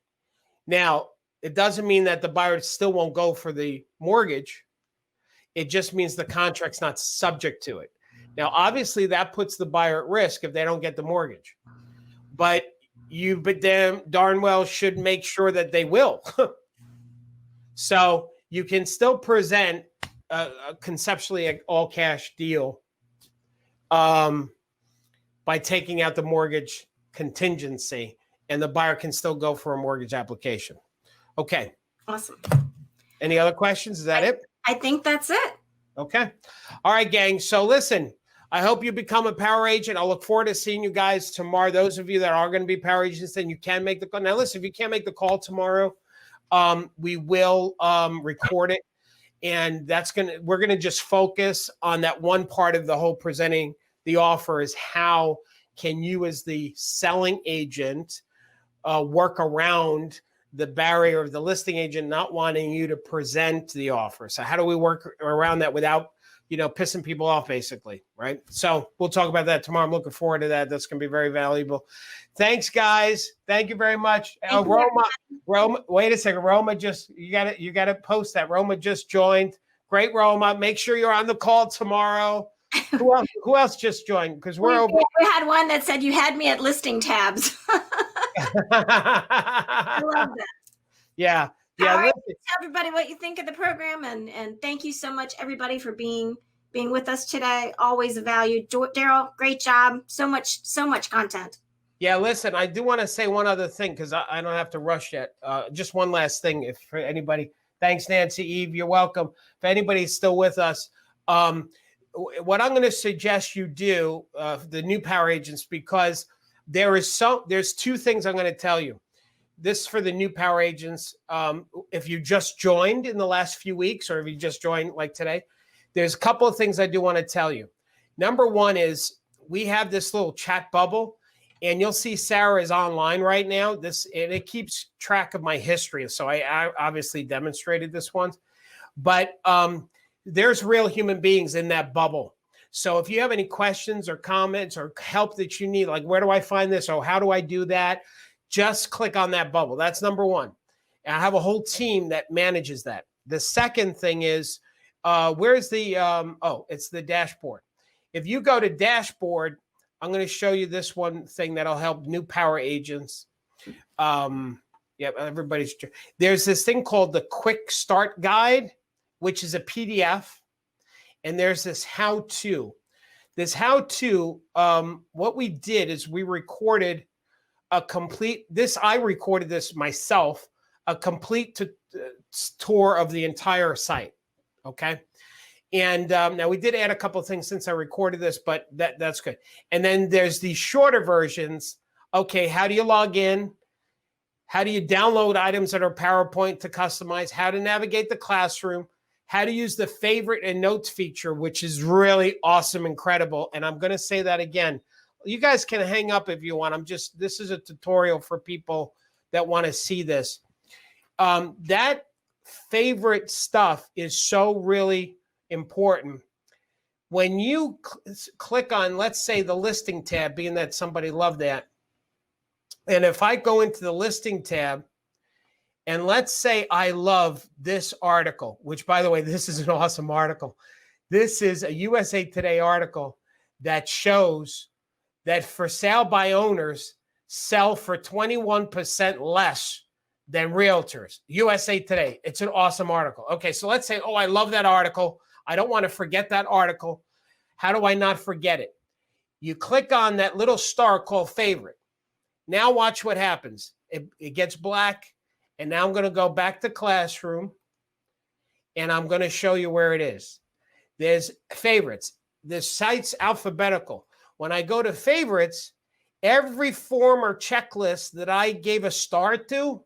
Now, it doesn't mean that the buyer still won't go for the mortgage. It just means the contract's not subject to it. Now, obviously, that puts the buyer at risk if they don't get the mortgage. But them darn well should make sure that they will. So you can still present conceptually an all-cash deal by taking out the mortgage contingency, and the buyer can still go for a mortgage application. Okay. Awesome. Any other questions? Is that it? I think that's it. Okay. All right, gang. So listen, I hope you become a power agent. I'll look forward to seeing you guys tomorrow. Those of you that are going to be power agents, then you can make the call. Now, listen, if you can't make the call tomorrow, we will record it. And we're going to just focus on that one part of the whole presenting the offer is how can you as the selling agent work around the barrier of the listing agent not wanting you to present the offer. So how do we work around that without, pissing people off basically, right? So we'll talk about that tomorrow. I'm looking forward to that. That's going to be very valuable. Thanks, guys. Thank you very much. Roma, wait a second. Roma you got to post that. Roma just joined. Great, Roma. Make sure you're on the call tomorrow. Who else just joined? Because we had one that said you had me at listing tabs. I love that. Yeah. All right, tell everybody what you think of the program, and thank you so much, everybody, for being with us today. Always a value. Darryl, great job. So much content. Yeah, listen, I do want to say one other thing because I don't have to rush yet. Just one last thing, for anybody. Thanks, Nancy, Eve. You're welcome. If anybody's still with us, what I'm going to suggest you do, the new power agents, because there's two things I'm going to tell you. This for the new power agents. If you just joined in the last few weeks, or if you just joined like today, there's a couple of things I do want to tell you. Number one is we have this little chat bubble, and you'll see Sarah is online right now. And it keeps track of my history. So I obviously demonstrated this once, but there's real human beings in that bubble. So if you have any questions or comments or help that you need, like where do I find this or how do I do that? Just click on that bubble. That's number one. And I have a whole team that manages that. The second thing is, where's the, it's the dashboard. If you go to dashboard, I'm going to show you this one thing that'll help new power agents. There's this thing called the Quick Start Guide, which is a PDF. And there's this how-to. What we did is we recorded I recorded this myself, a complete tour of the entire site. Okay. And now we did add a couple of things since I recorded this, but that's good. And then there's the shorter versions. Okay. How do you log in? How do you download items that are PowerPoint to customize? How to navigate the classroom? How to use the favorite and notes feature, which is really awesome, incredible. And I'm going to say that again. You guys can hang up if you want. This is a tutorial for people that want to see this. That favorite stuff is so really important. When you click on, let's say, the listing tab, being that somebody loved that. And if I go into the listing tab, and let's say I love this article, which, by the way, this is an awesome article. This is a USA Today article that shows that for sale by owners sell for 21% less than realtors. USA Today. It's an awesome article. Okay, so let's say, I love that article. I don't want to forget that article. How do I not forget it? You click on that little star called favorite. Now watch what happens. It gets black. And now I'm going to go back to classroom, and I'm going to show you where it is. There's favorites. The site's alphabetical. When I go to favorites, every form or checklist that I gave a star to,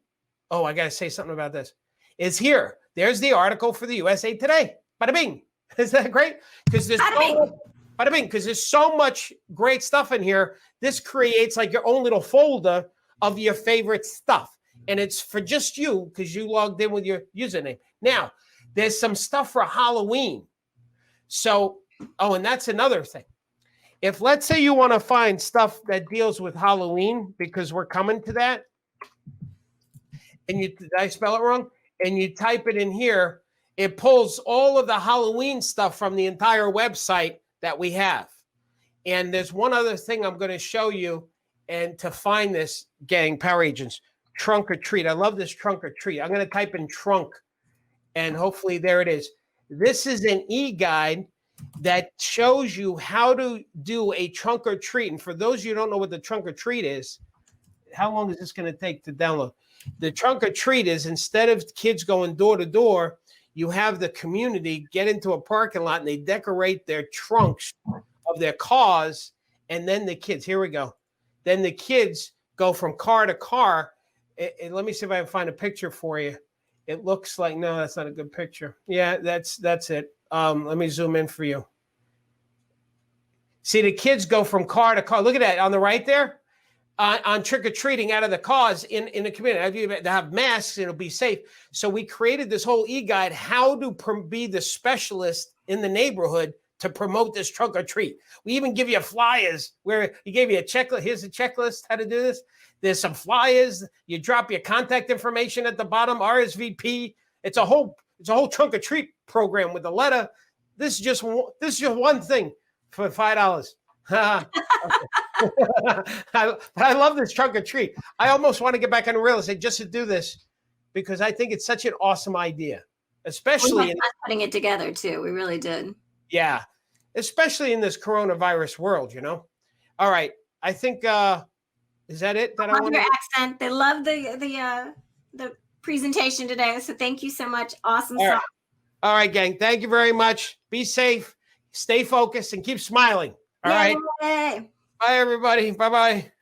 I got to say something about this, is here. There's the article for the USA Today. Bada bing. Is that great? Because there's so much great stuff in here. This creates like your own little folder of your favorite stuff. And it's for just you because you logged in with your username. Now, there's some stuff for Halloween. So, and that's another thing. if let's say you want to find stuff that deals with Halloween, because we're coming to that, and did I spell it wrong? And you type it in here, it pulls all of the Halloween stuff from the entire website that we have. And there's one other thing I'm going to show you, and to find this, gang, Power Agents, trunk or treat. I love this trunk or treat. I'm going to type in trunk, and hopefully there it is. This is an e-guide that shows you how to do a trunk or treat. And for those of you who don't know what the trunk or treat is, how long is this going to take to download? The trunk or treat is, instead of kids going door to door, you have the community get into a parking lot and they decorate their trunks of their cars. And then the kids, here we go. Then the kids go from car to car. Let me see if I can find a picture for you. It looks like, no, that's not a good picture. Yeah, that's it. Let me zoom in for you. See, the kids go from car to car. Look at that on the right there. On trick-or-treating out of the cars in the community. They have masks, it'll be safe. So we created this whole e-guide, how to be the specialist in the neighborhood to promote this trunk or treat. We even give you flyers where he gave you a checklist. Here's a checklist, how to do this. There's some flyers. You drop your contact information at the bottom, RSVP. It's a whole trunk or treat program with a letter. This is just one thing for $5. I love this trunk or treat. I almost want to get back into real estate just to do this, because I think it's such an awesome idea, especially in putting it together too. We really did. Yeah, especially in this coronavirus world, you know. All right, I think is that it? That I want your accent. They love the presentation today. So thank you so much. Awesome stuff. All right, gang. Thank you very much. Be safe, stay focused, and keep smiling. All right. Bye, everybody. Bye-bye.